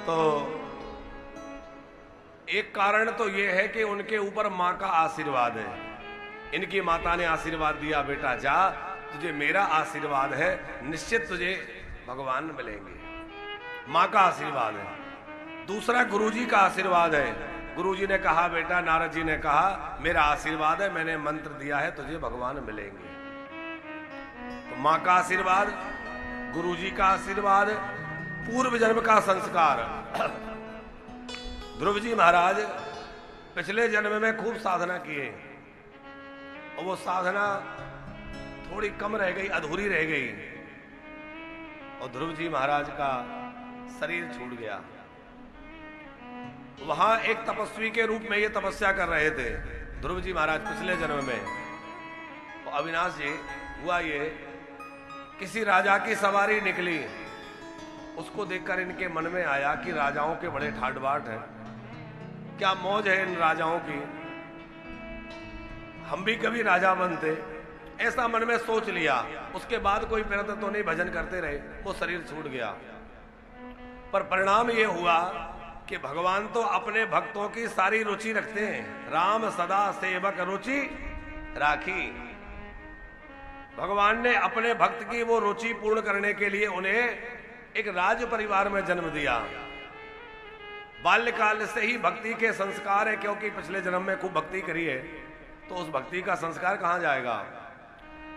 तो एक कारण तो ये है कि उनके ऊपर माँ का आशीर्वाद है। इनकी माता ने आशीर्वाद दिया, बेटा जा, तुझे मेरा आशीर्वाद है, निश्चित तुझे भगवान मिलेंगे। माँ का आशीर्वाद है। दूसरा गुरुजी का आशीर्वाद है। गुरुजी ने कहा, बेटा, नारद जी ने कहा, मेरा आशीर्वाद है, मैंने मंत्र दिया है, तुझे भगवान मिलेंगे। तो माँ का आशीर्वाद, गुरुजी का आशीर्वाद, पूर्व जन्म का संस्कार। ध्रुव जी महाराज पिछले जन्म में खूब साधना किए और वो साधना थोड़ी कम रह गई, अधूरी रह गई, और ध्रुव जी महाराज का शरीर छूट गया। वहां एक तपस्वी के रूप में ये तपस्या कर रहे थे ध्रुव जी महाराज पिछले जन्म में। तो अविनाश जी, हुआ ये, किसी राजा की सवारी निकली, उसको देखकर इनके मन में आया कि राजाओं के बड़े ठाट बाट हैं, क्या मौज है इन राजाओं की, हम भी कभी राजा बनते, ऐसा मन में सोच लिया। उसके बाद कोई प्रयत्न तो नहीं, भजन करते रहे, वो शरीर छूट गया। पर परिणाम ये हुआ कि भगवान तो अपने भक्तों की सारी रुचि रखते हैं। राम सदा सेवक रुचि राखी। भगवान ने अपने भक्त की वो रुचि पूर्ण करने के लिए उन्हें एक राज परिवार में जन्म दिया। बाल्यकाल से ही भक्ति के संस्कार है, क्योंकि पिछले जन्म में खूब भक्ति करी है, तो उस भक्ति का संस्कार कहां जाएगा।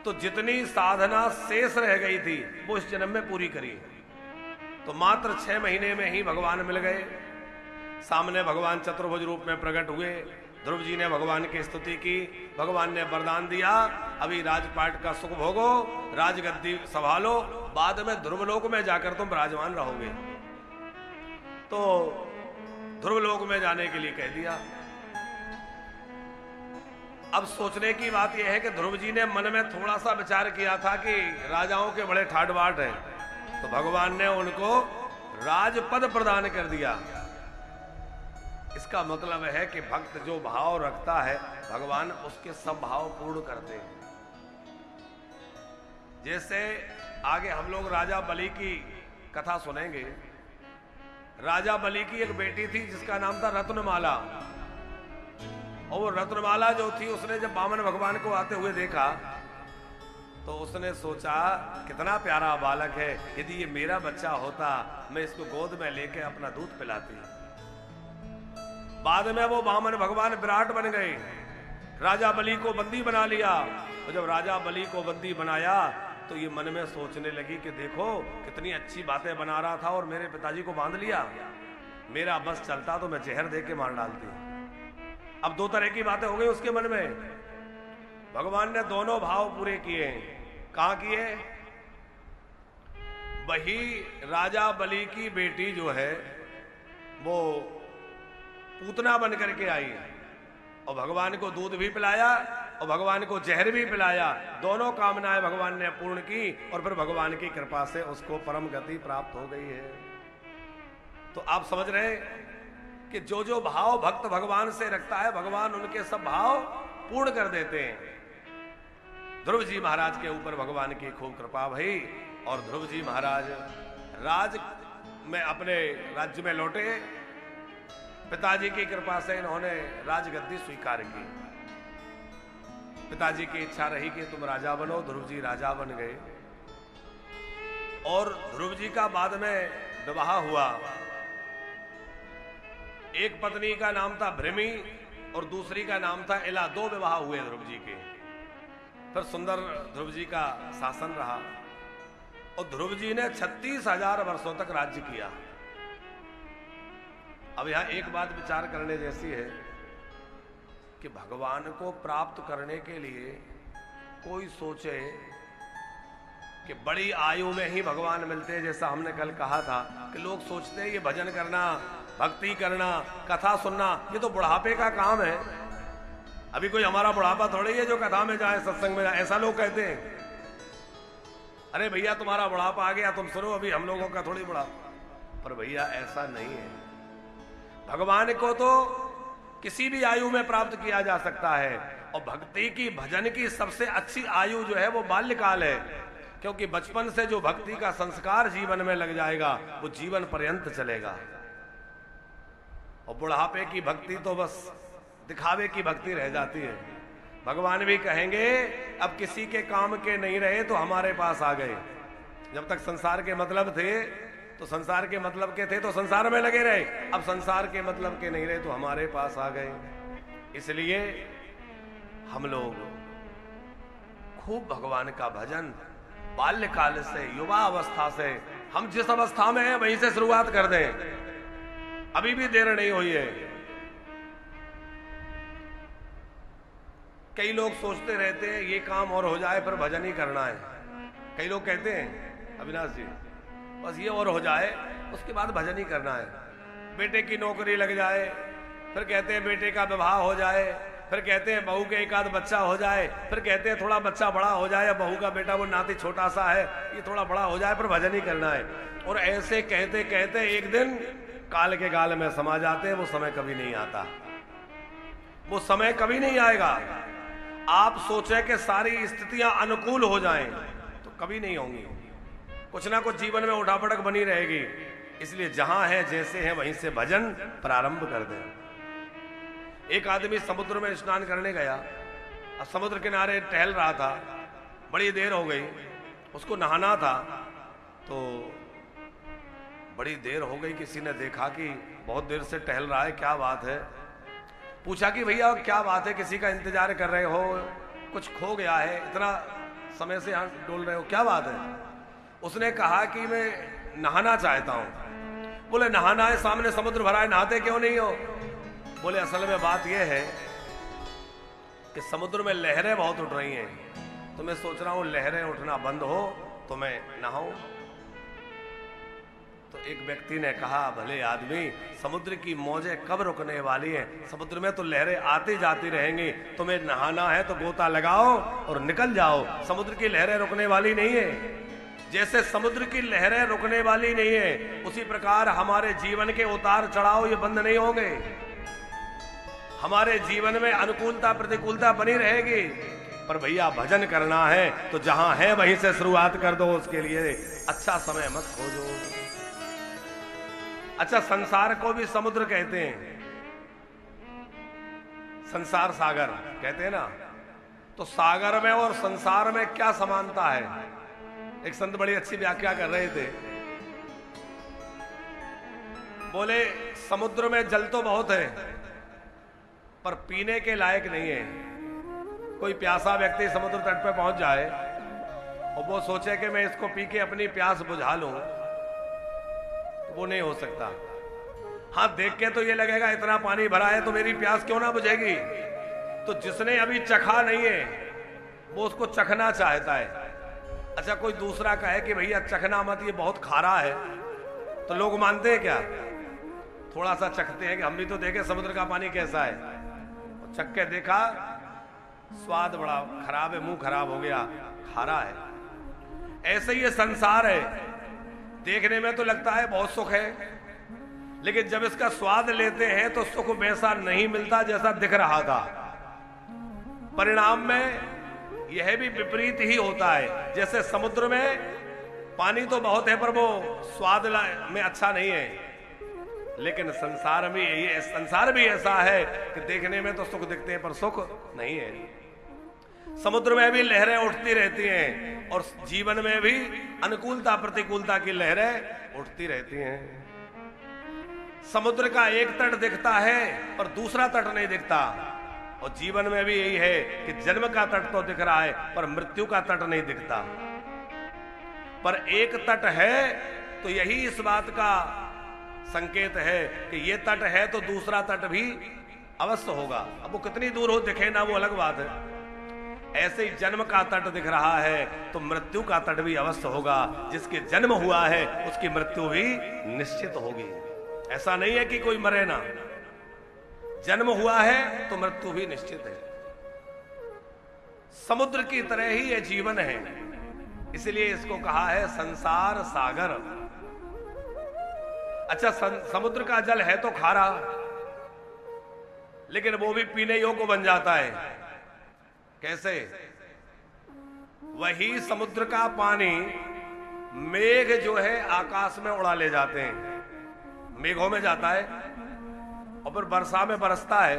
तो जितनी साधना शेष रह गई थी वो इस जन्म में पूरी करी। तो मात्र 6 महीने में ही भगवान मिल गए। सामने भगवान चतुर्भुज रूप में प्रकट हुए। ध्रुव जी ने भगवान की स्तुति की, भगवान ने वरदान दिया, अभी राजपाट का सुख भोगो, राजगद्दी संभालो, बाद में ध्रुवलोक में जाकर तुम विराजमान रहोगे। तो ध्रुवलोक में जाने के लिए कह दिया। अब सोचने की बात यह है कि ध्रुव जी ने मन में थोड़ा सा विचार किया था कि राजाओं के बड़े ठाट बाट हैं, तो भगवान ने उनको राजपद प्रदान कर दिया। इसका मतलब है कि भक्त जो भाव रखता है, भगवान उसके सब भाव पूर्ण करते हैं। जैसे आगे हम लोग राजा बलि की कथा सुनेंगे। राजा बलि की एक बेटी थी जिसका नाम था रत्नमाला, और वो रत्नमाला जो थी, उसने जब वामन भगवान को आते हुए देखा तो उसने सोचा, कितना प्यारा बालक है, यदि ये मेरा बच्चा होता मैं इसको गोद में लेके अपना दूध पिलाती। बाद में वो वामन भगवान विराट बन गए, राजा बलि को बंदी बना लिया। और जब राजा बलि को बंदी बनाया तो ये मन में सोचने लगी कि देखो कितनी अच्छी बातें बना रहा था और मेरे पिताजी को बांध लिया, मेरा बस चलता तो मैं जहर दे के मार डालती। अब 2 तरह की बातें हो गई उसके मन में। भगवान ने दोनों भाव पूरे किए। कहां किए? वही राजा बलि की बेटी जो है वो पूतना बन करके आई और भगवान को दूध भी पिलाया और भगवान को जहर भी पिलाया। दोनों कामनाएं भगवान ने पूर्ण की और फिर भगवान की कृपा से उसको परम गति प्राप्त हो गई है। तो आप समझ रहे हैं कि जो जो भाव भक्त भगवान से रखता है, भगवान उनके सब भाव पूर्ण कर देते हैं। ध्रुव जी महाराज के ऊपर भगवान की खूब कृपा भई और ध्रुव जी महाराज राज में अपने राज्य में लौटे। पिताजी की कृपा से इन्होंने राजगद्दी स्वीकार की। पिताजी की इच्छा रही कि तुम राजा बनो, ध्रुव जी राजा बन गए। और ध्रुव जी का बाद में विवाह हुआ। एक पत्नी का नाम था भृमि और दूसरी का नाम था इला। 2 विवाह हुए ध्रुव जी के। फिर सुंदर ध्रुव जी का शासन रहा और ध्रुव जी ने 36,000 वर्षों तक राज्य किया। अब यहां एक बात विचार करने जैसी है कि भगवान को प्राप्त करने के लिए कोई सोचे कि बड़ी आयु में ही भगवान मिलते हैं। जैसा हमने कल कहा था कि लोग सोचते हैं ये भजन करना, भक्ति करना, कथा सुनना, ये तो बुढ़ापे का काम है। अभी कोई हमारा बुढ़ापा थोड़ी है जो कथा में जाए, सत्संग में जाए, ऐसा लोग कहते हैं। अरे भैया तुम्हारा बुढ़ापा आ गया, तुम सुनो, अभी हम लोगों का थोड़ी बुढ़ापा। पर भैया ऐसा नहीं है। भगवान को तो किसी भी आयु में प्राप्त किया जा सकता है और भक्ति की, भजन की सबसे अच्छी आयु जो है वो बाल्यकाल है, क्योंकि बचपन से जो भक्ति का संस्कार जीवन में लग जाएगा वो जीवन पर्यंत चलेगा। और बुढ़ापे की भक्ति तो बस दिखावे की भक्ति रह जाती है। भगवान भी कहेंगे अब किसी के काम के नहीं रहे तो हमारे पास आ गए। जब तक संसार के मतलब थे तो संसार के मतलब के थे तो संसार में लगे रहे, अब संसार के मतलब के नहीं रहे तो हमारे पास आ गए। इसलिए हम लोग खूब भगवान का भजन बाल्यकाल से, युवा अवस्था से, हम जिस अवस्था में हैं वहीं से शुरुआत कर दें। अभी भी देर नहीं हुई है। कई लोग सोचते रहते हैं ये काम और हो जाए फिर भजन ही करना है। कई लोग कहते हैं अविनाश जी बस ये और हो जाए उसके बाद भजन ही करना है। बेटे की नौकरी लग जाए, फिर कहते हैं बेटे का विवाह हो जाए, फिर कहते हैं बहू के एक आध बच्चा हो जाए, फिर कहते हैं थोड़ा बच्चा बड़ा हो जाए, बहू का बेटा वो नाती छोटा सा है ये थोड़ा बड़ा हो जाए फिर भजन ही करना है। और ऐसे कहते कहते एक दिन काल के गाल में समा जाते हैं। वो समय कभी नहीं आता, वो समय कभी नहीं आएगा। आप सोचे कि सारी स्थितियां अनुकूल हो जाएं तो कभी नहीं होंगी। कुछ ना कुछ जीवन में उठापटक बनी रहेगी। इसलिए जहां है जैसे है वहीं से भजन प्रारंभ कर दें। एक आदमी समुद्र में स्नान करने गया, अब समुद्र किनारे टहल रहा था, बड़ी देर हो गई, उसको नहाना था। तो बड़ी देर हो गई, किसी ने देखा कि बहुत देर से टहल रहा है, क्या बात है। पूछा कि भैया क्या बात है, किसी का इंतजार कर रहे हो, कुछ खो गया है, इतना समय से यहां डोल रहे हो, क्या बात है। उसने कहा कि मैं नहाना चाहता हूं। बोले नहाना है, सामने समुद्र भरा है, नहाते क्यों नहीं हो। बोले असल में बात यह है कि समुद्र में लहरें बहुत उठ रही हैं, तो मैं सोच रहा हूं लहरें उठना बंद हो तो मैं नहाऊं। तो एक व्यक्ति ने कहा भले आदमी, समुद्र की मौजें कब रुकने वाली हैं, समुद्र में तो लहरें आती जाती रहेंगी, तुम्हें नहाना है तो गोता लगाओ और निकल जाओ, समुद्र की लहरें रुकने वाली नहीं है। जैसे समुद्र की लहरें रुकने वाली नहीं है, उसी प्रकार हमारे जीवन के उतार चढ़ाव ये बंद नहीं होंगे। हमारे जीवन में अनुकूलता प्रतिकूलता बनी रहेगी, पर भैया भजन करना है तो जहां है वहीं से शुरुआत कर दो। उसके लिए अच्छा समय मत खोजो। अच्छा, संसार को भी समुद्र कहते हैं, संसार सागर कहते हैं ना। तो सागर में और संसार में क्या समानता है। एक संत बड़ी अच्छी व्याख्या कर रहे थे। बोले समुद्र में जल तो बहुत है पर पीने के लायक नहीं है। कोई प्यासा व्यक्ति समुद्र तट पे पहुंच जाए और वो सोचे कि मैं इसको पी के अपनी प्यास बुझा लूं, तो वो नहीं हो सकता। हाँ, देख के तो ये लगेगा इतना पानी भरा है तो मेरी प्यास क्यों ना बुझेगी। तो जिसने अभी चखा नहीं है वो उसको चखना चाहता है। अच्छा, कोई दूसरा कहे कि भैया चखना मत, ये बहुत खारा है, तो लोग मानते हैं क्या। थोड़ा सा चखते हैं कि हम भी तो देखें समुद्र का पानी कैसा है। चख के देखा स्वाद बड़ा खराब है, मुंह खराब हो गया, खारा है। ऐसे ही ये संसार है, देखने में तो लगता है बहुत सुख है, लेकिन जब इसका स्वाद लेते हैं तो सुख वैसा नहीं मिलता जैसा दिख रहा था। परिणाम में यह भी विपरीत ही होता है। जैसे समुद्र में पानी तो बहुत है पर वो स्वाद में अच्छा नहीं है, लेकिन संसार भी ऐसा है कि देखने में तो सुख दिखते हैं पर सुख नहीं है। समुद्र में भी लहरें उठती रहती हैं और जीवन में भी अनुकूलता प्रतिकूलता की लहरें उठती रहती हैं। समुद्र का एक तट दिखता है पर दूसरा तट नहीं दिखता, और जीवन में भी यही है कि जन्म का तट तो दिख रहा है पर मृत्यु का तट नहीं दिखता। पर एक तट है तो यही इस बात का संकेत है कि ये तट है तो दूसरा तट भी अवश्य होगा। अब वो कितनी दूर हो दिखे ना, वो अलग बात है। ऐसे ही जन्म का तट दिख रहा है तो मृत्यु का तट भी अवश्य होगा। जिसके जन्म हुआ है उसकी मृत्यु भी निश्चित होगी। ऐसा नहीं है कि कोई मरे ना, जन्म हुआ है तो मृत्यु भी निश्चित है। समुद्र की तरह ही ये जीवन है, इसलिए इसको कहा है संसार सागर। अच्छा, समुद्र का जल है तो खारा, लेकिन वो भी पीने योग्य बन जाता है। कैसे? वही समुद्र का पानी मेघ जो है आकाश में उड़ा ले जाते हैं, मेघों में जाता है, और फिर वर्षा में बरसता है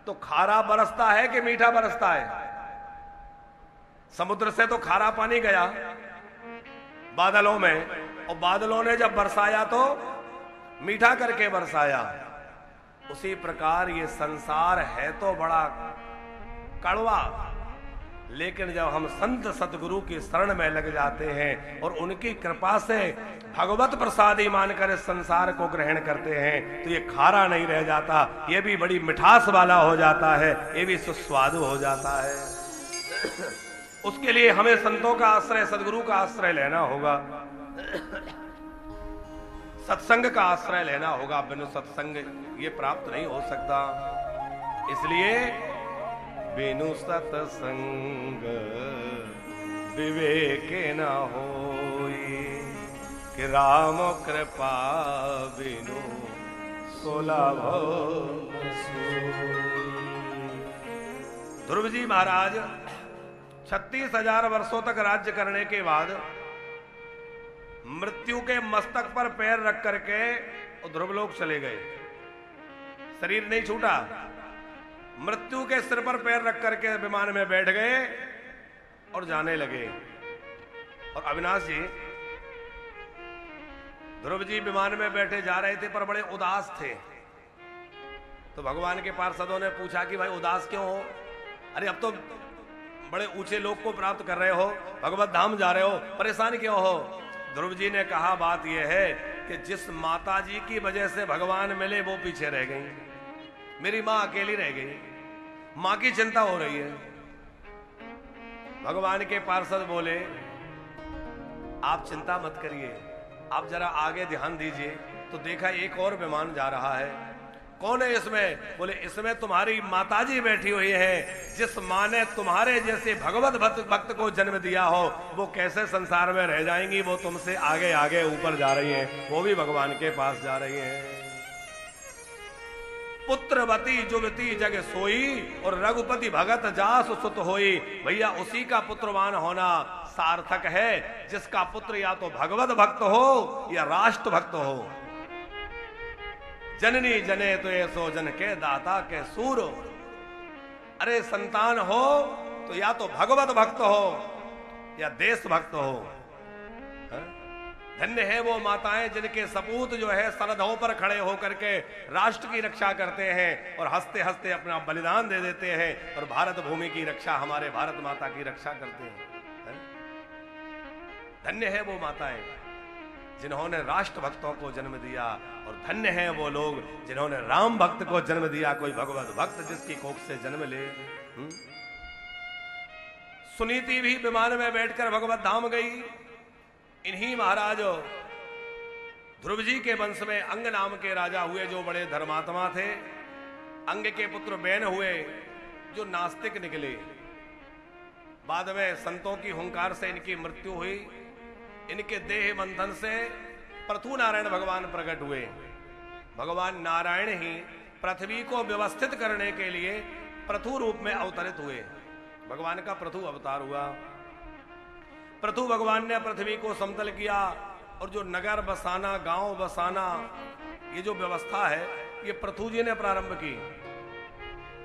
तो खारा बरसता है कि मीठा बरसता है? समुद्र से तो खारा पानी गया बादलों में, और बादलों ने जब बरसाया तो मीठा करके बरसाया। उसी प्रकार ये संसार है तो बड़ा कड़वा, लेकिन जब हम संत सतगुरु की शरण में लग जाते हैं और उनकी कृपा से भगवत प्रसादी मानकर इस संसार को ग्रहण करते हैं तो ये खारा नहीं रह जाता, ये भी बड़ी मिठास वाला हो जाता है, ये भी सुस्वादु हो जाता है। उसके लिए हमें संतों का आश्रय, सदगुरु का आश्रय लेना होगा, सत्संग का आश्रय लेना होगा। बिनु सत्संग ये प्राप्त नहीं हो सकता। इसलिए बिनु सत्संग विवेक न होई, कि राम कृपा बिनु सुलभ ध्रुव जी महाराज 36,000 वर्षों तक राज्य करने के बाद मृत्यु के मस्तक पर पैर रख करके ध्रुवलोक चले गए। शरीर नहीं छूटा, मृत्यु के सिर पर पैर रख करके विमान में बैठ गए और जाने लगे। और अविनाश जी, ध्रुव जी विमान में बैठे जा रहे थे पर बड़े उदास थे। तो भगवान के पार्षदों ने पूछा कि भाई उदास क्यों हो? अरे अब तो बड़े ऊंचे लोक को प्राप्त कर रहे हो, भगवत धाम जा रहे हो, परेशान क्यों हो? ध्रुव जी ने कहा बात यह है कि जिस माता जी की वजह से भगवान मिले वो पीछे रह गई, मेरी मां अकेली रह गई, मां की चिंता हो रही है। भगवान के पार्षद बोले आप चिंता मत करिए, आप जरा आगे ध्यान दीजिए। तो देखा एक और विमान जा रहा है। कौन है इसमें? बोले इसमें तुम्हारी माताजी बैठी हुई है। जिस मां ने तुम्हारे जैसे भगवत भक्त को जन्म दिया हो वो कैसे संसार में रह जाएंगी, वो तुमसे आगे आगे ऊपर जा रही हैं, वो भी भगवान के पास जा रही हैं। पुत्रवती जुवती जग सोई और रघुपति भगत जास सुत होई। भैया उसी का पुत्रवान होना सार्थक है जिसका पुत्र या तो भगवत भक्त हो या राष्ट्र भक्त हो। जननी जने तो ये सो जन के दाता के सूर। अरे संतान हो तो या तो भगवत भक्त हो या देश भक्त हो। धन्य है वो माताएं जिनके सपूत जो है सरहदों पर खड़े होकर के राष्ट्र की रक्षा करते हैं और हंसते हंसते अपना बलिदान दे देते हैं और भारत भूमि की रक्षा, हमारे भारत माता की रक्षा करते हैं। धन्य है वो माताएं जिन्होंने राष्ट्र भक्तों को जन्म दिया, और धन्य है वो लोग जिन्होंने राम भक्त को जन्म दिया। कोई भगवत भक्त जिसकी कोख से जन्म ले। सुनीति भी विमान में बैठकर भगवत धाम गई। इन्हीं महाराज ध्रुव जी के वंश में अंग नाम के राजा हुए जो बड़े धर्मात्मा थे। अंग के पुत्र बैन हुए जो नास्तिक निकले। बाद में संतों की हुंकार से इनकी मृत्यु हुई। इनके देह मंथन से पृथु नारायण भगवान प्रकट हुए। भगवान नारायण ही पृथ्वी को व्यवस्थित करने के लिए पृथु रूप में अवतरित हुए। भगवान का पृथु अवतार हुआ। पृथु भगवान ने पृथ्वी को समतल किया और जो नगर बसाना, गांव बसाना, ये जो व्यवस्था है ये पृथु जी ने प्रारंभ की।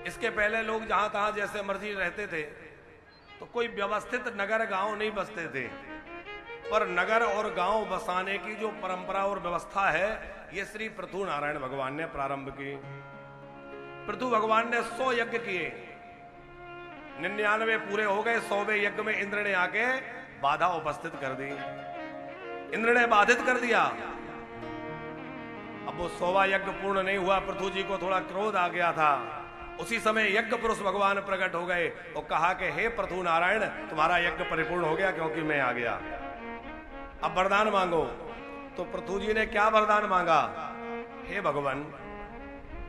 इसके पहले लोग जहां तहां जैसे मर्जी रहते थे तो कोई व्यवस्थित नगर गांव नहीं बसते थे, पर नगर और गांव बसाने की जो परंपरा और व्यवस्था है ये श्री पृथु नारायण भगवान ने प्रारंभ की। पृथु भगवान ने 100 यज्ञ किए, 99 पूरे हो गए। 100वें यज्ञ में इंद्र ने आके बाधा उपस्थित कर दी। इंद्र ने बाधित कर दिया। अब वो 100वां यज्ञ पूर्ण नहीं हुआ। पृथु जी को थोड़ा क्रोध आ गया था। उसी समय यज्ञ पुरुष भगवान प्रकट हो गए और कहा कि हे पृथु नारायण, तुम्हारा यज्ञ परिपूर्ण हो गया क्योंकि मैं आ गया, अब वरदान मांगो। तो पृथु जी ने क्या वरदान मांगा? हे भगवान,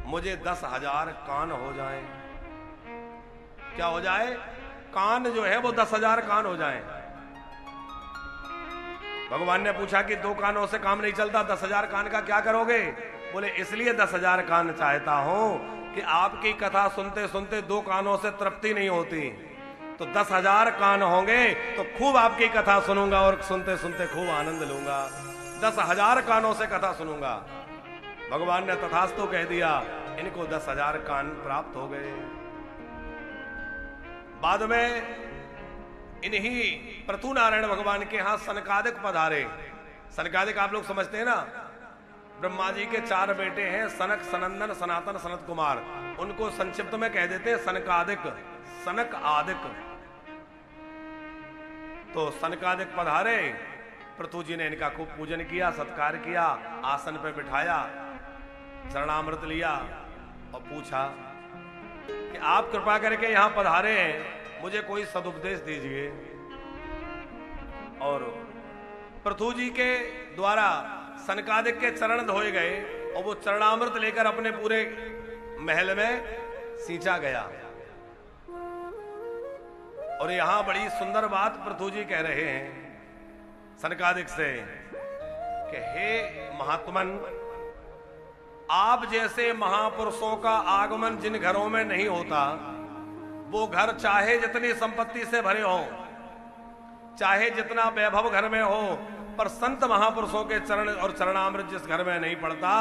मुझे 10,000 कान हो जाएं। क्या हो जाए? कान जो है वो 10,000 कान हो जाएं। भगवान ने पूछा कि 2 कानों से काम नहीं चलता, 10,000 कान का क्या करोगे? बोले इसलिए 10,000 कान चाहता हूं कि आपकी कथा सुनते सुनते 2 कानों से तृप्ति नहीं होती, तो 10,000 कान होंगे तो खूब आपकी कथा सुनूंगा और सुनते सुनते खूब आनंद लूंगा। 10,000 कानों से कथा सुनूंगा। भगवान ने तथास्तु कह दिया, इनको 10,000 कान प्राप्त हो गए। बाद में इन्हीं पृथु नारायण भगवान के यहां सनकादिक पधारे। सनकादिक आप लोग समझते हैं ना, ब्रह्मा जी के 4 बेटे हैं, सनक, सनंदन, सनातन, सनत कुमार। उनको संक्षिप्त में कह देते हैं सनकादिक, सनक आदिक। तो सनकादिक पधारे, पृथु जी ने इनका खूब पूजन किया, सत्कार किया, आसन पर बिठाया, चरणामृत लिया और पूछा कि आप कृपा करके यहां पधारे हैं, मुझे कोई सदुपदेश दीजिए। और पृथु जी के द्वारा सनकादिक के चरण धोए गए और वो चरणामृत लेकर अपने पूरे महल में सींचा गया। और यहां बड़ी सुंदर बात पृथु जी कह रहे हैं सनकादिक से कि हे महात्मन, आप जैसे महापुरुषों का आगमन जिन घरों में नहीं होता, वो घर चाहे जितनी संपत्ति से भरे हो, चाहे जितना वैभव घर में हो, पर संत महापुरुषों के चरण और चरणामृत जिस घर में नहीं पड़ता,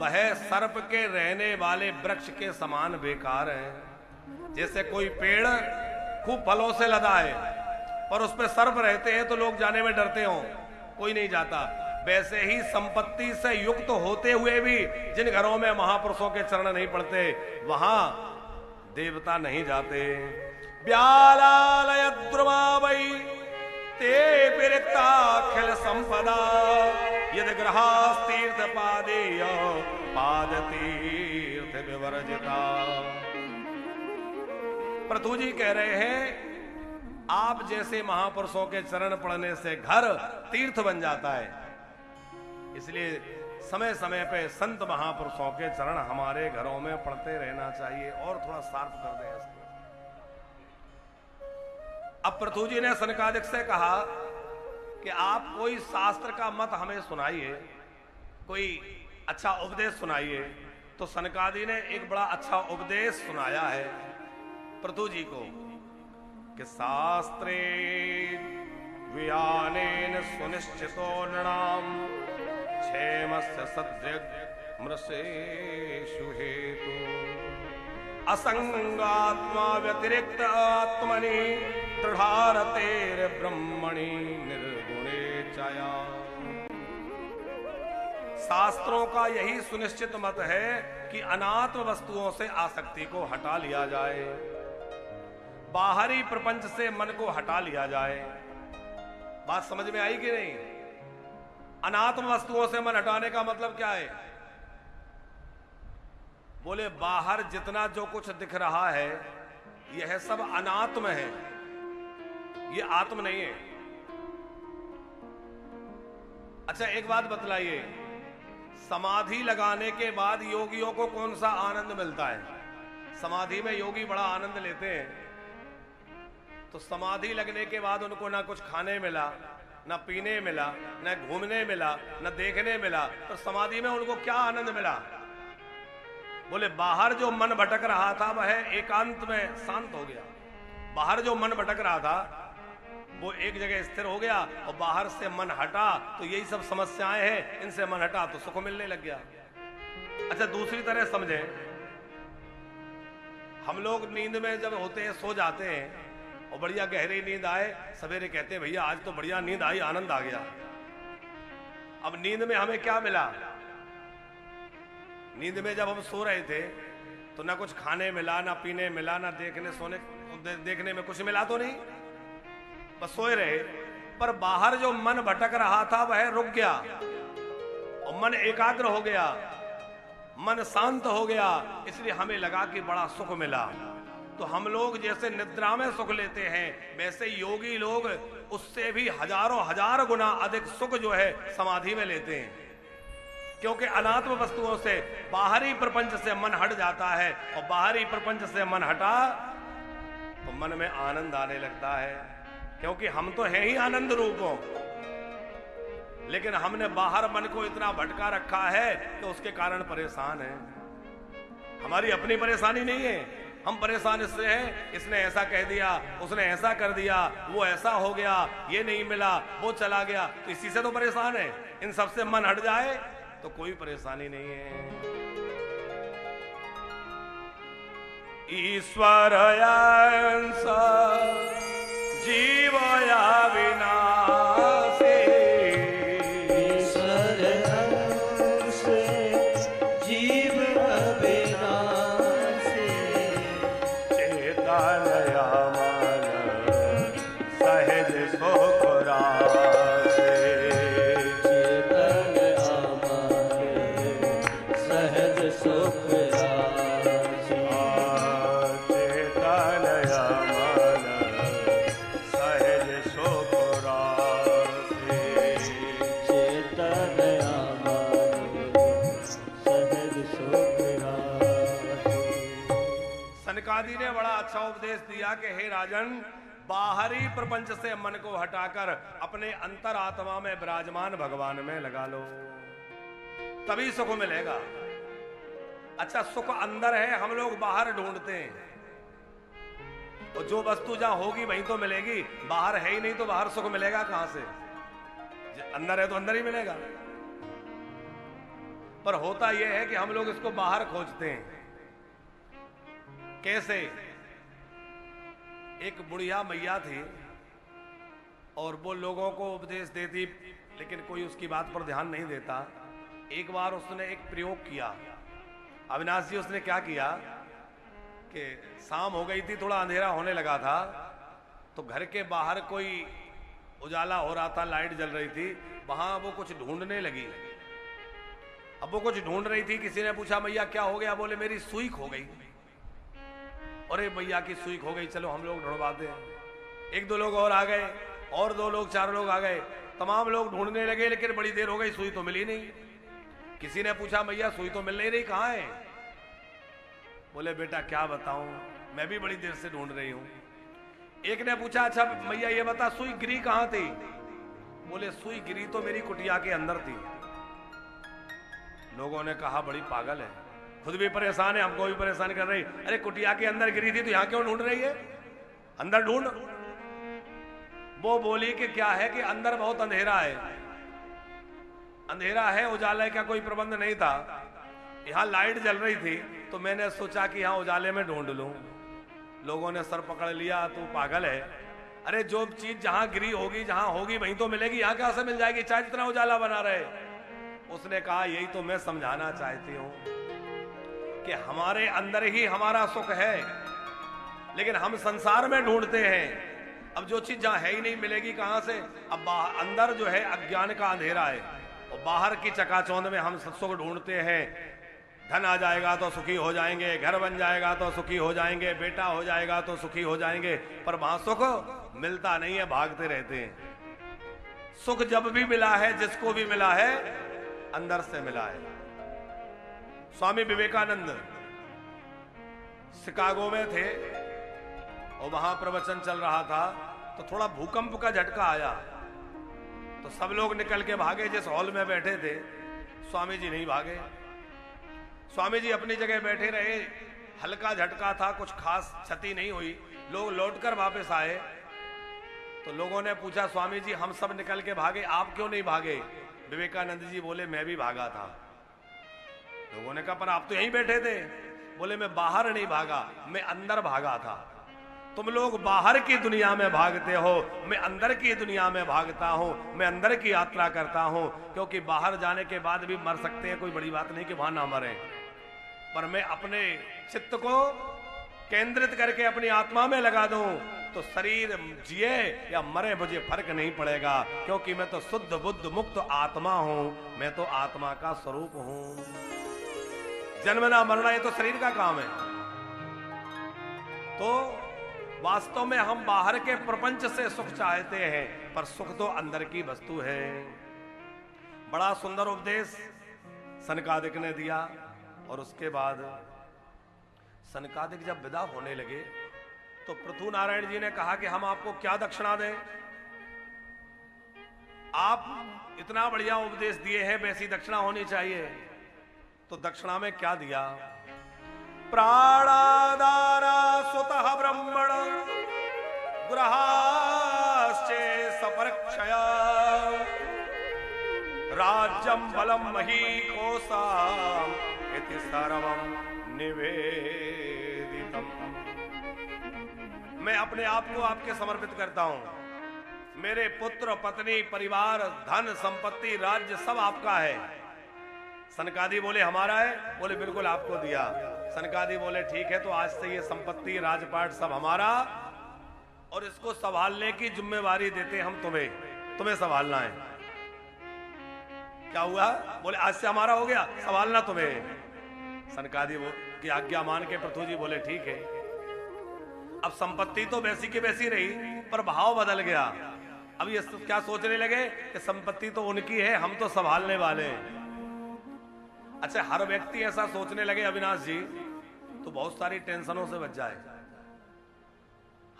वह सर्प के रहने वाले वृक्ष के समान बेकार है। जैसे कोई पेड़ खूब फलों से लदा है और उस पे सर्प रहते हैं तो लोग जाने में डरते हो, कोई नहीं जाता, वैसे ही संपत्ति से युक्त होते हुए भी जिन घरों में महापुरुषों के चरण नहीं पड़ते, वहां देवता नहीं जाते। ब्यालालय द्रुमावई ते विरक्ताखिल संपदा यद ग्रहास्तीर्थ पादेय पाद तीर्थ विवर्जिता। पृथु जी कह रहे हैं, आप जैसे महापुरुषों के चरण पड़ने से घर तीर्थ बन जाता है, इसलिए समय समय पे संत महापुरुषों के चरण हमारे घरों में पड़ते रहना चाहिए। और थोड़ा शार्प कर दें इसको। अब पृथु जी ने सनकादिक से कहा कि आप कोई शास्त्र का मत हमें सुनाइए, कोई अच्छा उपदेश सुनाइए। तो सनकादि ने एक बड़ा अच्छा उपदेश सुनाया है पृथु जी को कि शास्त्रे व्यानेन सुनिश्चितो नृणाम क्षेमस्य सदृग् मृषेषु हेतु असंगात्मा व्यतिरिक्त आत्मनि दृढ़ारतेर ब्रह्मणि निर्गुणे चया। शास्त्रों का यही सुनिश्चित मत है कि अनात्म वस्तुओं से आसक्ति को हटा लिया जाए, बाहरी प्रपंच से मन को हटा लिया जाए। बात समझ में आई कि नहीं? अनात्म वस्तुओं से मन हटाने का मतलब क्या है? बोले बाहर जितना जो कुछ दिख रहा है यह सब अनात्म है, ये आत्म नहीं है। अच्छा एक बात बतलाइए, समाधि लगाने के बाद योगियों को कौन सा आनंद मिलता है? समाधि में योगी बड़ा आनंद लेते हैं। तो समाधि लगने के बाद उनको ना कुछ खाने मिला, ना पीने मिला, ना घूमने मिला, ना देखने मिला, तो समाधि में उनको क्या आनंद मिला? बोले बाहर जो मन भटक रहा था वह एकांत में शांत हो गया। बाहर जो मन भटक रहा था वो एक जगह स्थिर हो गया और बाहर से मन हटा तो यही सब समस्याएं हैं, इनसे मन हटा तो सुख मिलने लग गया। अच्छा दूसरी तरह समझे, हम लोग नींद में जब होते हैं, सो जाते हैं और बढ़िया गहरी नींद आए, सवेरे कहते हैं भैया आज तो बढ़िया नींद आई, आनंद आ गया। अब नींद में हमें क्या मिला? नींद में जब हम सो रहे थे तो ना कुछ खाने मिला, ना पीने मिला, ना देखने में कुछ मिला तो नहीं, बस सोए रहे। पर बाहर जो मन भटक रहा था वह रुक गया और मन एकाग्र हो गया, मन शांत हो गया, इसलिए हमें लगा कि बड़ा सुख मिला। तो हम लोग जैसे निद्रा में सुख लेते हैं, वैसे योगी लोग उससे भी हजारों हजार गुना अधिक सुख जो है समाधि में लेते हैं, क्योंकि अनात्म वस्तुओं से, बाहरी प्रपंच से मन हट जाता है और बाहरी प्रपंच से मन हटा तो मन में आनंद आने लगता है। क्योंकि हम तो हैं ही आनंद रूपों, लेकिन हमने बाहर मन को इतना भटका रखा है कि उसके कारण परेशान है। हमारी अपनी परेशानी नहीं है, हम परेशान इससे हैं, इसने ऐसा कह दिया, उसने ऐसा कर दिया, वो ऐसा हो गया, ये नहीं मिला, वो चला गया, तो इसी से तो परेशान है। इन सबसे मन हट जाए तो कोई परेशानी नहीं है। ईश्वर अंश जीव या विनाशी, ईश्वर अंश जीव अविनाशी, चेतन मन सहज सुख राशि, चेतन अमन सहज सुख राशि, चेतन मन सहज सुख राशि, चेतन अमन सहज सुख राशि। सनकादि ने बड़ा अच्छा उपदेश दिया कि हे राजन, बाहरी प्रपंच से मन को हटाकर अपने अंतर आत्मा में विराजमान भगवान में लगा लो, तभी सुख मिलेगा। अच्छा, सुख अंदर है, हम लोग बाहर ढूंढते हैं, और जो वस्तु जहां होगी वहीं तो मिलेगी, बाहर है ही नहीं तो बाहर सुख मिलेगा कहां से? अंदर है तो अंदर ही मिलेगा। पर होता यह है कि हम लोग इसको बाहर खोजते हैं। कैसे? एक बुढ़िया मैया थी और वो लोगों को उपदेश देती, लेकिन कोई उसकी बात पर ध्यान नहीं देता। एक बार उसने एक प्रयोग किया। अविनाश जी, उसने क्या किया कि शाम हो गई थी, थोड़ा अंधेरा होने लगा था, तो घर के बाहर कोई उजाला हो रहा था, लाइट जल रही थी, वहां वो कुछ ढूंढने लगी। अब वो कुछ ढूंढ रही थी, किसी ने पूछा मैया क्या हो गया? बोले मेरी सुई खो गई। अरे भैया की सुई खो गई, चलो हम लोग ढूंढवाते हैं। एक दो लोग और आ गए, और दो लोग, चार लोग आ गए, तमाम लोग ढूंढने लगे, लेकिन बड़ी देर हो गई, सुई तो मिली नहीं। किसी ने पूछा मैया सुई तो मिल नहीं रही, कहां है? बोले बेटा क्या बताऊं, मैं भी बड़ी देर से ढूंढ रही हूं। एक ने पूछा अच्छा मैया ये बता सुई गिरी कहां थी? बोले सुई गिरी तो मेरी कुटिया के अंदर थी। लोगों ने कहा बड़ी पागल है, खुद भी परेशान है, हमको भी परेशान कर रही। अरे कुटिया के अंदर गिरी थी तो यहां क्यों ढूंढ रही है? अंदर ढूंढ। वो बोली कि क्या है कि अंदर बहुत अंधेरा है। अंधेरा है, उजाले का कोई प्रबंध नहीं था, यहां लाइट जल रही थी, तो मैंने सोचा कि यहां उजाले में ढूंढ लूं। लोगों ने सर पकड़ लिया, तू पागल है, अरे जो चीज जहां गिरी होगी, जहां होगी वहीं तो मिलेगी, यहां कहां से मिल जाएगी, चाहे जितना उजाला बना रहे। उसने कहा यही तो मैं समझाना चाहती हूं कि हमारे अंदर ही हमारा सुख है, लेकिन हम संसार में ढूंढते हैं। अब जो चीज जहां है ही नहीं मिलेगी कहां से? अब अंदर जो है अज्ञान का अंधेरा है, और बाहर की चकाचौंध में हम सुख ढूंढते हैं। धन आ जाएगा तो सुखी हो जाएंगे, घर बन जाएगा तो सुखी हो जाएंगे, बेटा हो जाएगा तो सुखी हो जाएंगे, पर वहां सुख मिलता नहीं है, भागते रहते हैं। सुख जब भी मिला है, जिसको भी मिला है, अंदर से मिला है। स्वामी विवेकानंद शिकागो में थे और वहां प्रवचन चल रहा था, तो थोड़ा भूकंप का झटका आया, तो सब लोग निकल के भागे। जिस हॉल में बैठे थे स्वामी जी नहीं भागे, स्वामी जी अपनी जगह बैठे रहे। हल्का झटका था, कुछ खास क्षति नहीं हुई। लोग लौटकर वापस आए तो लोगों ने पूछा स्वामी जी हम सब निकल के भागे, आप क्यों नहीं भागे? विवेकानंद जी बोले मैं भी भागा था। लोगों ने कहा पर आप तो यहीं बैठे थे। बोले मैं बाहर नहीं भागा, मैं अंदर भागा था। तुम लोग बाहर की दुनिया में भागते हो, मैं अंदर की दुनिया में भागता हूं, मैं अंदर की यात्रा करता हूं। क्योंकि बाहर जाने के बाद भी मर सकते हैं, कोई बड़ी बात नहीं कि वहां ना मरे, पर मैं अपने चित्त को केंद्रित करके अपनी आत्मा में लगा दूं तो शरीर जिए या मरे मुझे फर्क नहीं पड़ेगा, क्योंकि मैं तो शुद्ध बुद्ध मुक्त आत्मा हूं, मैं तो आत्मा का स्वरूप हूं। जन्मना मरना ये तो शरीर का काम है। तो वास्तव में हम बाहर के प्रपंच से सुख चाहते हैं, पर सुख तो अंदर की वस्तु है। बड़ा सुंदर उपदेश सनकादिक ने दिया। और उसके बाद सनकादिक जब विदा होने लगे तो पृथु नारायण जी ने कहा कि हम आपको क्या दक्षिणा दें? आप इतना बढ़िया उपदेश दिए हैं, वैसी दक्षिणा होनी चाहिए। तो दक्षिणा में क्या दिया? प्राणादारा सुतः ब्रह्मण गृहाश्चे सपरक्षया राज्यम बलम मही कोसाम इति सर्वम निवेदितम। मैं अपने आप को आपके समर्पित करता हूं। मेरे पुत्र, पत्नी, परिवार, धन, संपत्ति, राज्य सब आपका है। सनकादि बोले हमारा है। बोले बिल्कुल आपको दिया। सनकादि बोले ठीक है, तो आज से ये संपत्ति, राजपाट सब हमारा, और इसको संभालने की जिम्मेवारी देते हम तुम्हें। तुम्हें संभालना है। क्या हुआ? बोले आज से हमारा हो गया, संभालना तुम्हें। सनकादि की आज्ञा मान के पृथु जी बोले ठीक है। अब संपत्ति तो वैसी की वैसी रही, पर भाव बदल गया। अब ये क्या सोचने लगे कि संपत्ति तो उनकी है, हम तो संभालने वाले हैं। अच्छा, हर व्यक्ति ऐसा सोचने लगे अविनाश जी, तो बहुत सारी टेंशनों से बच जाए।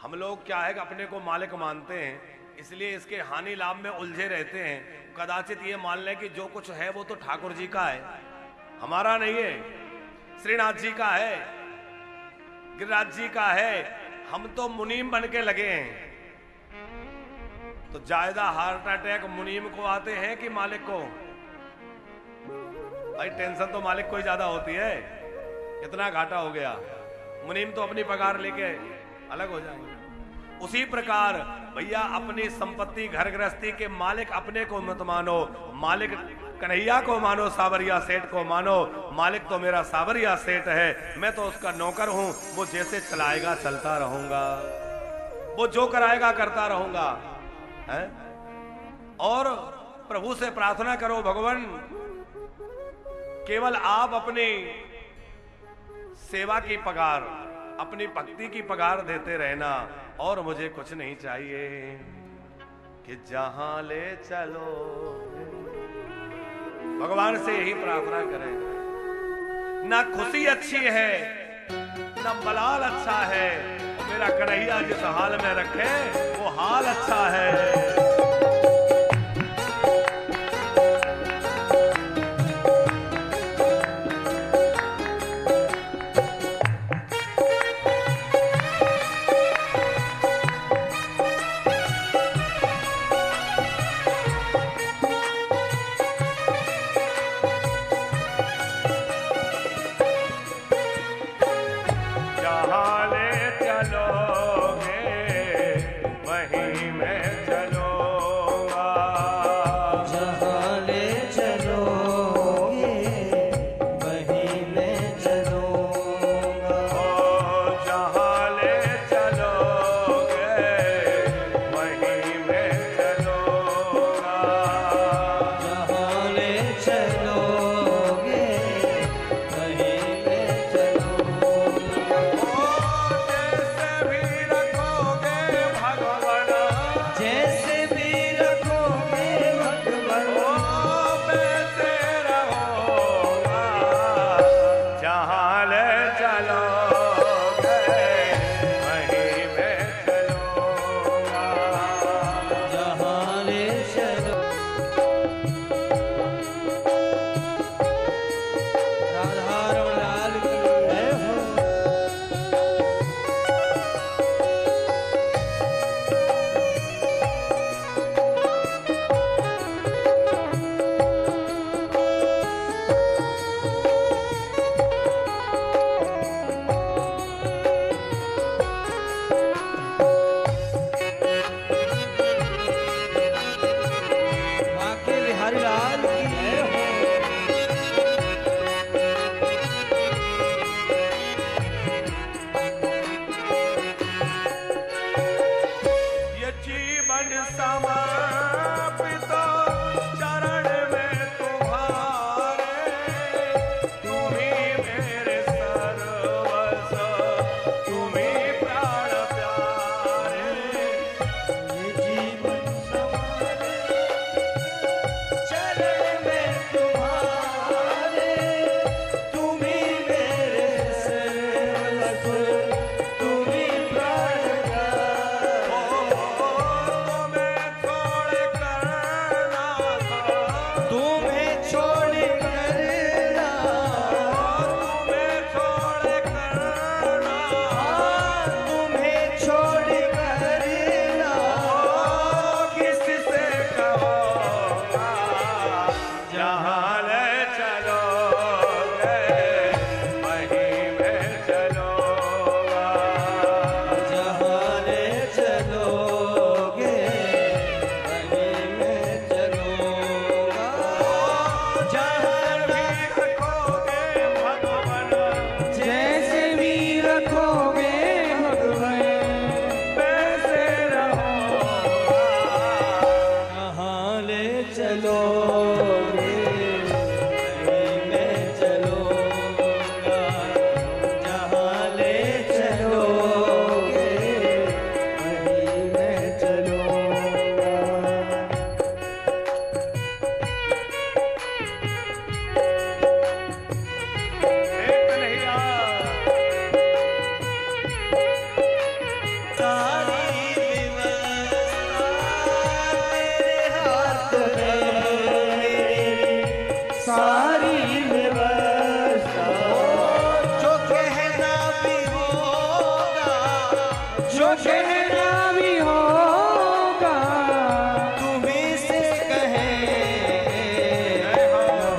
हम लोग क्या है कि अपने को मालिक मानते हैं, इसलिए इसके हानि लाभ में उलझे रहते हैं। कदाचित ये मान लें कि जो कुछ है वो तो ठाकुर जी का है, हमारा नहीं है। श्रीनाथ जी का है, गिरिराज जी का है, हम तो मुनीम बन के लगे हैं। तो ज्यादा हार्ट अटैक मुनीम को आते हैं कि मालिक को? भाई टेंशन तो मालिक को ही ज्यादा होती है। इतना घाटा हो गया, मुनीम तो अपनी पगार लेके अलग हो जाएंगे। उसी प्रकार भैया अपनी संपत्ति, घर गृहस्थी के मालिक अपने को मत मानो। मालिक कन्हैया को मानो, सावरिया सेठ को मानो। मालिक तो मेरा सावरिया सेठ है, मैं तो उसका नौकर हूं। वो जैसे चलाएगा चलता रहूंगा, वो जो कराएगा करता रहूंगा है? और प्रभु से प्रार्थना करो, भगवान केवल आप अपनी सेवा की पगार, अपनी भक्ति की पगार देते रहना, और मुझे कुछ नहीं चाहिए। कि जहां ले चलो, भगवान से यही प्रार्थना करें। ना खुशी अच्छी है, ना मलाल अच्छा है, मेरा कन्हैया जिस हाल में रखे वो हाल अच्छा है। वहीं में चलो कहना भी होगा, तुम्हीं से कहे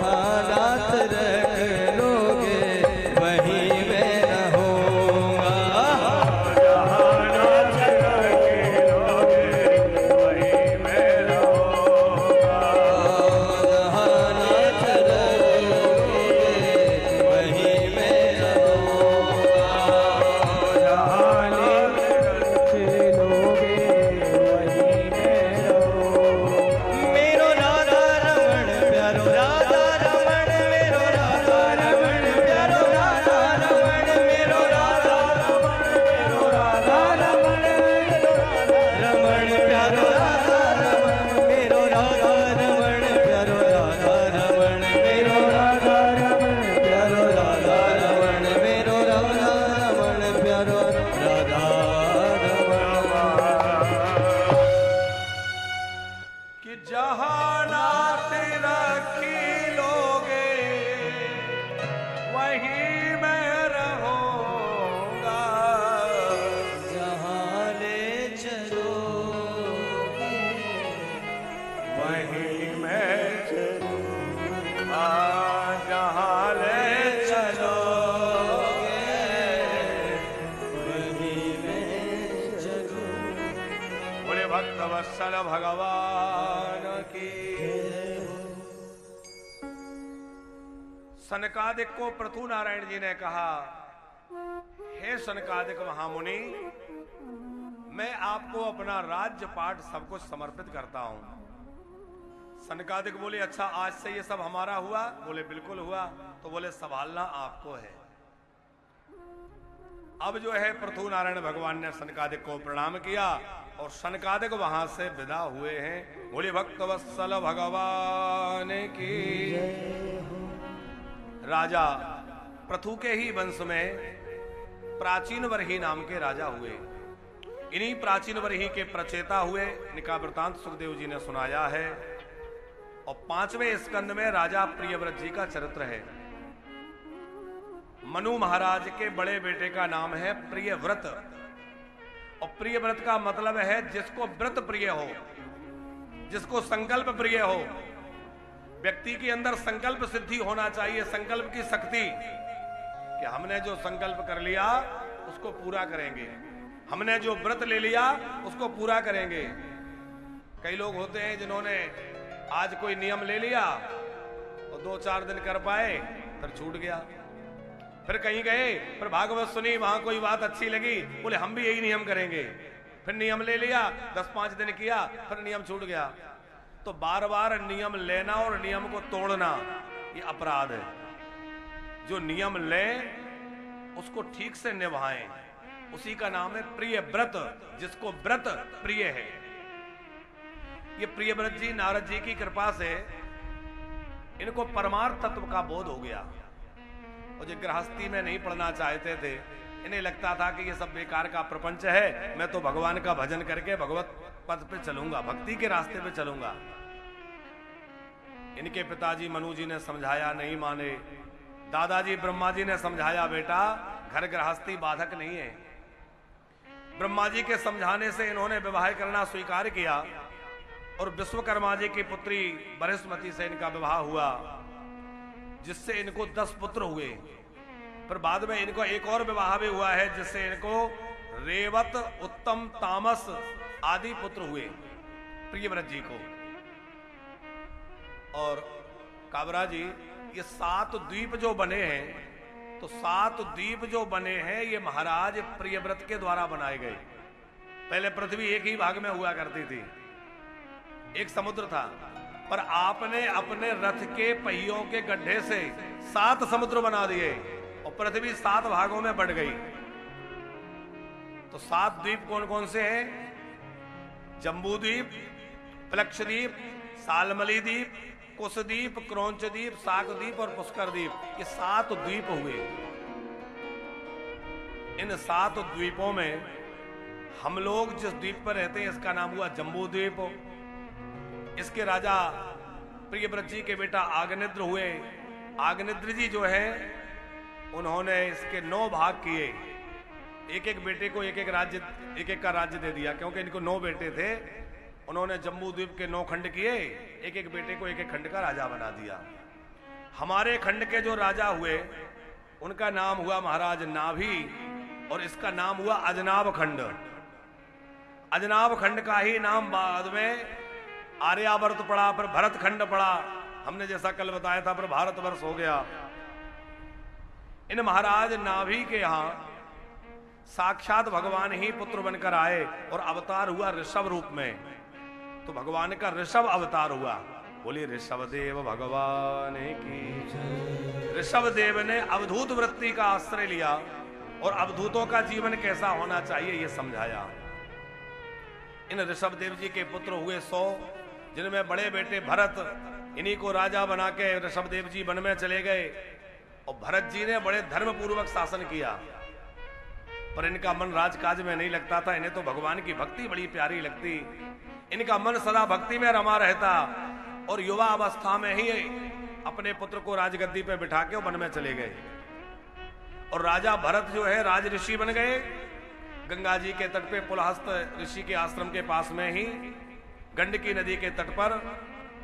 हालात रख लोगे, वहीं मैं रहूँगा। जहानात रख लोगे, वहीं मैं रहूँगा। हालात रख लोगे, वहीं मैं रहूँगा। जहानात रख लोगे, वहीं मैं रहूँगा। मेरो राधा रमण प्यारो राधा रमण, मेरो राधा रमण प्यारो राधा रमण, मेरो राधा रमण, मेरो राधा रमण, रमण प्यारो राधा रमण, मेरो राधा रमण प्यारो राधा रमण, मेरो राधा रमण प्यारो राधा रमण, मेरो राधा रमण प्यारो राधा रमण। कि जहानात रखी लोगे, वहीं मैं रहूँगा। जहाँ ले चलोगे, वहीं मैं चलूँगा। जहाँ ले चलोगे, वहीं मैं चलूँगा। बोले भक्त वत्सल भगवान की। सनकादिक को पृथु नारायण जी ने कहा, हे सनकादिक महामुनि, मैं आपको अपना राज्य पाठ सब कुछ समर्पित करता हूं। सनकादिक बोले, अच्छा आज से ये सब हमारा हुआ? बोले बिल्कुल हुआ। तो बोले संभालना आपको है। अब जो है पृथु नारायण भगवान ने सनकादिक को प्रणाम किया और सनकादिक वहां से विदा हुए हैं। बोले भक्त वत्सल भगवान की। राजा पृथु के ही वंश में प्राचीन वर्ही नाम के राजा हुए। इन्हीं प्राचीन वर्ही के प्रचेता हुए। इनका वृतांत सुखदेव जी ने सुनाया है। और 5वें स्कंद में राजा प्रियव्रत जी का चरित्र है। मनु महाराज के बड़े बेटे का नाम है प्रियव्रत। और प्रियव्रत का मतलब है जिसको व्रत प्रिय हो, जिसको संकल्प प्रिय हो। व्यक्ति के अंदर संकल्प सिद्धि होना चाहिए, संकल्प की शक्ति, कि हमने जो संकल्प कर लिया उसको पूरा करेंगे, हमने जो व्रत ले लिया उसको पूरा करेंगे। कई लोग होते हैं जिन्होंने आज कोई नियम ले लिया और 2-4 दिन कर पाए, फिर छूट गया। फिर कहीं गए, फिर भागवत सुनी, वहां कोई बात अच्छी लगी, बोले हम भी यही नियम करेंगे। फिर नियम ले लिया, 10-5 दिन किया, फिर नियम छूट गया। तो बार बार नियम लेना और नियम को तोड़ना ये अपराध है। जो नियम ले उसको ठीक से निभाएं, उसी का नाम है प्रिय व्रत, जिसको व्रत प्रिय है। ये प्रियव्रत जी नारद जी की कृपा से इनको परमार्थ तत्व का बोध हो गया। और जो गृहस्थी में नहीं पढ़ना चाहते थे, इन्हें लगता था कि ये सब बेकार का प्रपंच है, मैं तो भगवान का भजन करके भगवत पद पे चलूंगा, भक्ति के रास्ते पे चलूंगा। इनके पिताजी मनु जी ने समझाया, नहीं माने। दादाजी ब्रह्मा जी ने समझाया, बेटा घर गृहस्थी बाधक नहीं है। ब्रह्मा जी के समझाने से इन्होंने विवाह करना स्वीकार किया और विश्वकर्मा जी की पुत्री बृहस्पति से इनका विवाह हुआ, जिससे इनको 10 पुत्र हुए। फिर बाद में इनको एक और विवाह भी हुआ है, जिससे इनको रेवत, उत्तम, तामस आदि पुत्र हुए प्रियव्रत जी को। और काबरा जी, ये 7 द्वीप जो बने हैं, तो 7 द्वीप जो बने हैं ये महाराज प्रियव्रत के द्वारा बनाए गए। पहले पृथ्वी एक ही भाग में हुआ करती थी, एक समुद्र था, पर आपने अपने रथ के पहियों के गड्ढे से 7 समुद्र बना दिए और पृथ्वी 7 भागों में बढ़ गई। तो 7 द्वीप कौन कौन से हैं? जम्बू द्वीप, प्लक्षद्वीप, सालमली द्वीप, कुशद्वीप, क्रौंच द्वीप, शाकद्वीप और पुष्कर द्वीप। ये 7 द्वीप हुए। इन 7 द्वीपों में हम लोग जिस द्वीप पर रहते हैं इसका नाम हुआ जम्बू द्वीप। इसके राजा प्रियव्रत जी के बेटा आग्नेत्र हुए। आग्नेत्र जी जो है उन्होंने इसके 9 भाग किए। एक एक बेटे को एक एक का राज्य दे दिया, क्योंकि इनको 9 बेटे थे। उन्होंने जम्बू द्वीप के 9 खंड किए, एक एक बेटे को एक एक खंड का राजा बना दिया। हमारे खंड के जो राजा हुए उनका नाम हुआ महाराज नाभि, और इसका नाम हुआ अजनाब खंड। अजनाब खंड का ही नाम बाद में आर्यावर्त पड़ा, फिर भरत खंड पड़ा। हमने जैसा कल बताया था, फिर भारतवर्ष हो गया। इन महाराज नाभि के यहां साक्षात भगवान ही पुत्र बनकर आए और अवतार हुआ ऋषभ रूप में। तो भगवान का ऋषभ अवतार हुआ। बोलिए ऋषभ देव भगवान की। ऋषभ देव ने अवधूत वृत्ति का आश्रय लिया और अवधूतों का जीवन कैसा होना चाहिए यह समझाया। इन ऋषभ देव जी के पुत्र हुए 100, जिनमें बड़े बेटे भरत, इन्हीं को राजा बना के ऋषभ देव जी वन में चले गए। और भरत जी ने बड़े धर्म पूर्वक शासन किया, पर इनका मन राजकाज में नहीं लगता था। इन्हें तो भगवान की भक्ति बड़ी प्यारी लगती। इनका मन सदा भक्ति में रमा रहता, और युवा अवस्था में ही अपने पुत्र को राजगद्दी पे बिठा के वन में चले गए। और राजा भरत जो है राज ऋषि बन गए। गंगा जी के तट पे पुलहस्त ऋषि के आश्रम के पास में ही गंडकी नदी के तट पर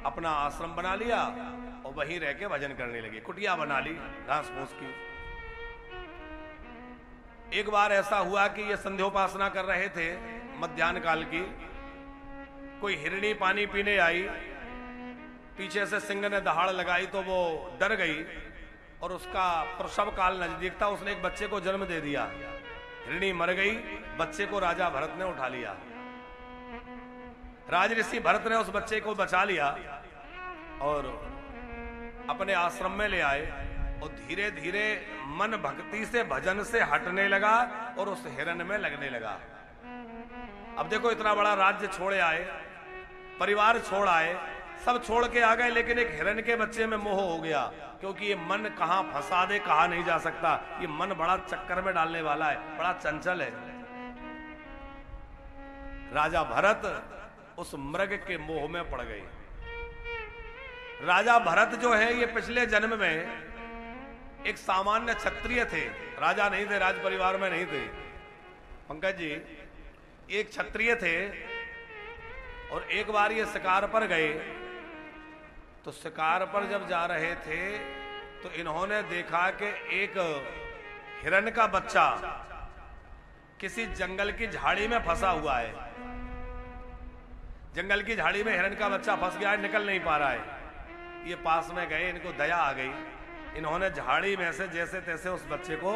अपना आश्रम बना लिया और वहीं रह के भजन करने लगे। कुटिया बना ली घास फूस की। एक बार ऐसा हुआ कि ये संध्योपासना कर रहे थे मध्याह्न काल की। कोई हिरणी पानी पीने आई, पीछे से सिंह ने दहाड़ लगाई तो वो डर गई और उसका प्रसव काल नजदीक था। उसने एक बच्चे को जन्म दे दिया। हिरणी मर गई, बच्चे को राजा भरत ने उठा लिया। राज ऋषि भरत ने उस बच्चे को बचा लिया और अपने आश्रम में ले आए, और धीरे धीरे मन भक्ति से भजन से हटने लगा और उस हिरण में लगने लगा। अब देखो, इतना बड़ा राज्य छोड़े आए, परिवार छोड़ आए, सब छोड़ के आ गए, लेकिन एक हिरण के बच्चे में मोह हो गया, क्योंकि ये मन कहां फंसा दे कहा नहीं जा सकता। ये मन बड़ा चक्कर में डालने वाला है, बड़ा चंचल है। राजा भरत उस मृग के मोह में पड़ गए। राजा भरत जो है ये पिछले जन्म में एक सामान्य क्षत्रिय थे, राजा नहीं थे, राज परिवार में नहीं थे। पंकज जी, एक क्षत्रिय थे और एक बार ये शिकार पर गए। तो शिकार पर जब जा रहे थे तो इन्होंने देखा कि एक हिरण का बच्चा किसी जंगल की झाड़ी में फंसा हुआ है। जंगल की झाड़ी में हिरण का बच्चा फंस गया है, निकल नहीं पा रहा है। ये पास में गए, इनको दया आ गई। इन्होंने झाड़ी में से जैसे तैसे उस बच्चे को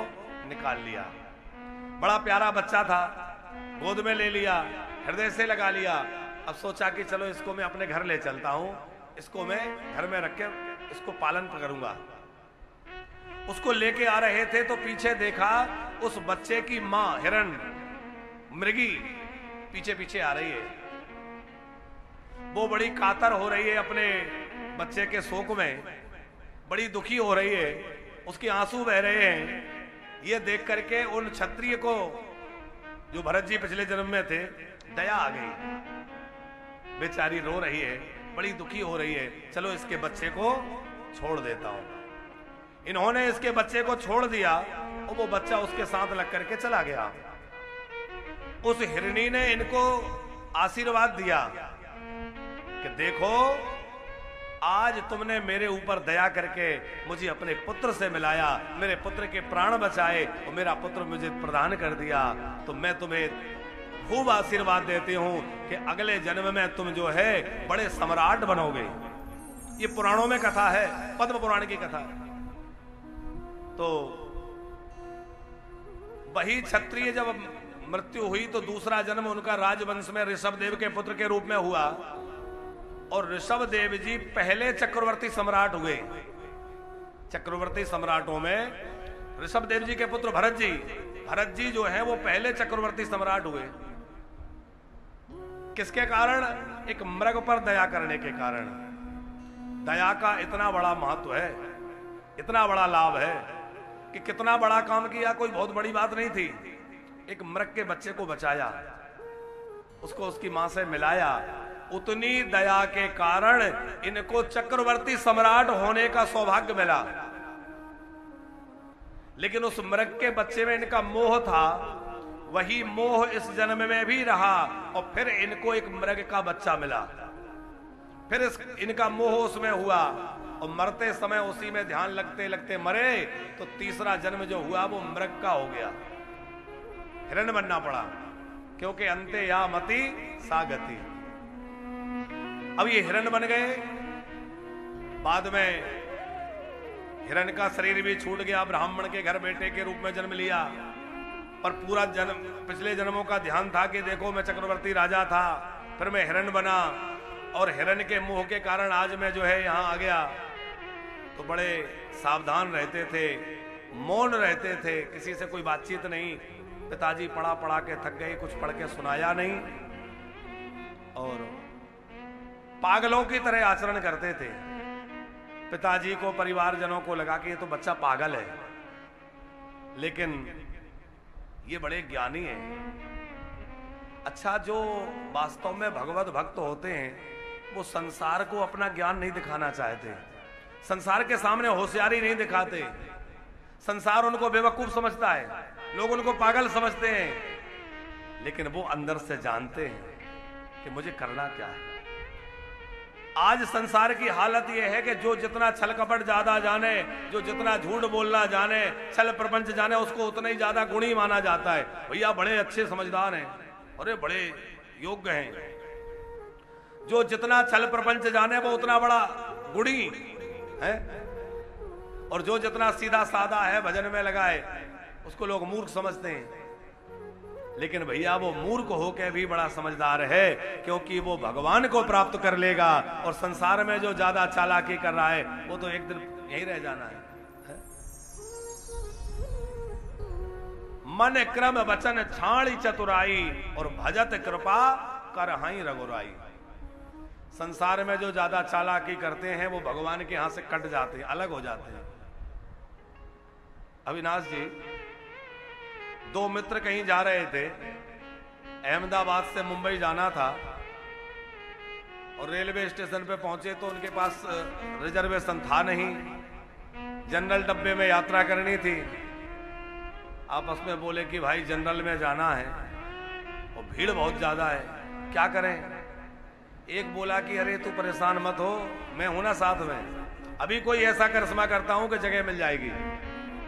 निकाल लिया। बड़ा प्यारा बच्चा था, गोद में ले लिया, हृदय से लगा लिया। अब सोचा कि चलो इसको मैं अपने घर ले चलता हूं, इसको मैं घर में रख के इसको पालन करूंगा। उसको लेके आ रहे थे तो पीछे देखा उस बच्चे की मां हिरण मृगी पीछे पीछे आ रही है। वो बड़ी कातर हो रही है अपने बच्चे के शोक में, बड़ी दुखी हो रही है, उसके आंसू बह रहे हैं। ये देख करके उन क्षत्रिय को, जो भरत जी पिछले जन्म में थे, दया आ गई। बेचारी रो रही है, बड़ी दुखी हो रही है, चलो इसके बच्चे को छोड़ देता हूं। इन्होंने इसके बच्चे को छोड़ दिया और वो बच्चा उसके साथ लग करके चला गया। उस हिरणी ने इनको आशीर्वाद दिया कि देखो, आज तुमने मेरे ऊपर दया करके मुझे अपने पुत्र से मिलाया, मेरे पुत्र के प्राण बचाए और मेरा पुत्र मुझे प्रदान कर दिया। तो मैं तुम्हें खूब आशीर्वाद देती हूं कि अगले जन्म में तुम जो है बड़े सम्राट बनोगे। ये पुराणों में कथा है, पद्म पुराण की कथा। तो वही क्षत्रिय जब मृत्यु हुई तो दूसरा जन्म उनका राजवंश में ऋषभ देव के पुत्र के रूप में हुआ। और ऋषभ देव जी पहले चक्रवर्ती सम्राट हुए। चक्रवर्ती सम्राटों में ऋषभ देव जी के पुत्र भरत जी जो है वो पहले चक्रवर्ती सम्राट हुए। किसके कारण? एक मृग पर दया करने के कारण। दया का इतना बड़ा महत्व है, इतना बड़ा लाभ है कि कितना बड़ा काम किया, कोई बहुत बड़ी बात नहीं थी। एक मृग के बच्चे को बचाया, उसको उसकी मां से मिलाया। उतनी दया के कारण इनको चक्रवर्ती सम्राट होने का सौभाग्य मिला। लेकिन उस मृग के बच्चे में इनका मोह था वही मोह इस जन्म में भी रहा और फिर इनको एक मृग का बच्चा मिला, फिर इनका मोह उसमें हुआ और मरते समय उसी में ध्यान लगते लगते मरे, तो तीसरा जन्म जो हुआ वो मृग का हो गया, हिरण बनना पड़ा, क्योंकि अंते या मति सागति। अब ये हिरण बन गए, बाद में हिरण का शरीर भी छूट गया, ब्राह्मण के घर बेटे के रूप में जन्म लिया, पर पूरा जन्म पिछले जन्मों का ध्यान था कि देखो मैं चक्रवर्ती राजा था, फिर मैं हिरण बना और हिरण के मोह के कारण आज मैं जो है यहां आ गया। तो बड़े सावधान रहते थे, मौन रहते थे, किसी से कोई बातचीत नहीं। पिताजी पढ़ा पढ़ा के थक गए, कुछ पढ़ के सुनाया नहीं और पागलों की तरह आचरण करते थे। पिताजी को, परिवारजनों को लगा कि ये तो बच्चा पागल है, लेकिन ये बड़े ज्ञानी हैं। अच्छा, जो वास्तव में भगवत भक्त होते हैं वो संसार को अपना ज्ञान नहीं दिखाना चाहते, संसार के सामने होशियारी नहीं दिखाते। संसार उनको बेवकूफ समझता है, लोग उनको पागल समझते हैं, लेकिन वो अंदर से जानते हैं कि मुझे करना क्या है। आज संसार की हालत यह है कि जो जितना छल कपट ज्यादा जाने, जो जितना झूठ बोलना जाने, छल प्रपंच जाने, उसको उतना ही ज्यादा गुणी माना जाता है। भैया बड़े अच्छे समझदार हैं, अरे बड़े योग्य हैं। जो जितना छल प्रपंच जाने वो उतना बड़ा गुणी है, और जो जितना सीधा साधा है, भजन में लगाए, उसको लोग मूर्ख समझते हैं। लेकिन भैया वो मूर्ख होकर भी बड़ा समझदार है, क्योंकि वो भगवान को प्राप्त कर लेगा। और संसार में जो ज्यादा चालाकी कर रहा है वो तो एक दिन यहीं रह जाना है। मन क्रम वचन छाणी चतुराई और भजत कृपा कर हाई रघुराई। संसार में जो ज्यादा चालाकी करते हैं वो भगवान के यहां से कट जाते हैं, अलग हो जाते हैं। अविनाश जी, दो मित्र कहीं जा रहे थे, अहमदाबाद से मुंबई जाना था, और रेलवे स्टेशन पे पहुंचे तो उनके पास रिजर्वेशन था नहीं, जनरल डब्बे में यात्रा करनी थी। आपस में बोले कि भाई जनरल में जाना है और भीड़ बहुत ज्यादा है, क्या करें। एक बोला कि अरे तू परेशान मत हो, मैं हूं ना साथ में, अभी कोई ऐसा करिश्मा करता हूं कि जगह मिल जाएगी,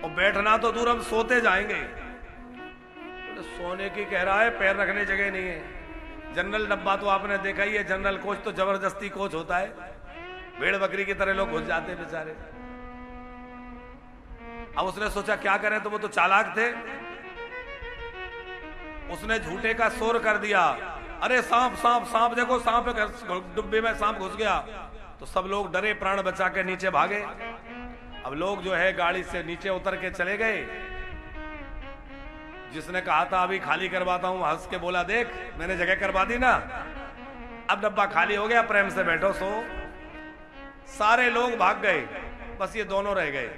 और बैठना तो दूर, हम सोते जाएंगे। सोने की कह रहा है, पैर रखने जगह नहीं है। जनरल डब्बा तो आपने देखा ही है, जनरल कोच तो जबरदस्ती कोच होता है, भेड़ बकरी की तरह लोग घुस जाते हैं बेचारे। अब उसने सोचा क्या करें, तो वो तो चालाक थे, उसने झूठे का शोर कर दिया, अरे सांप सांप सांप, देखो सांप, डब्बे में सांप घुस गया। तो सब लोग डरे, प्राण बचा के नीचे भागे। अब लोग जो है गाड़ी से नीचे उतर के चले गए। जिसने कहा था अभी खाली करवाता हूं, हंस के बोला देख मैंने जगह करवा दी ना, अब डब्बा खाली हो गया, प्रेम से बैठो सो। सारे लोग भाग गए, बस ये दोनों रह गए,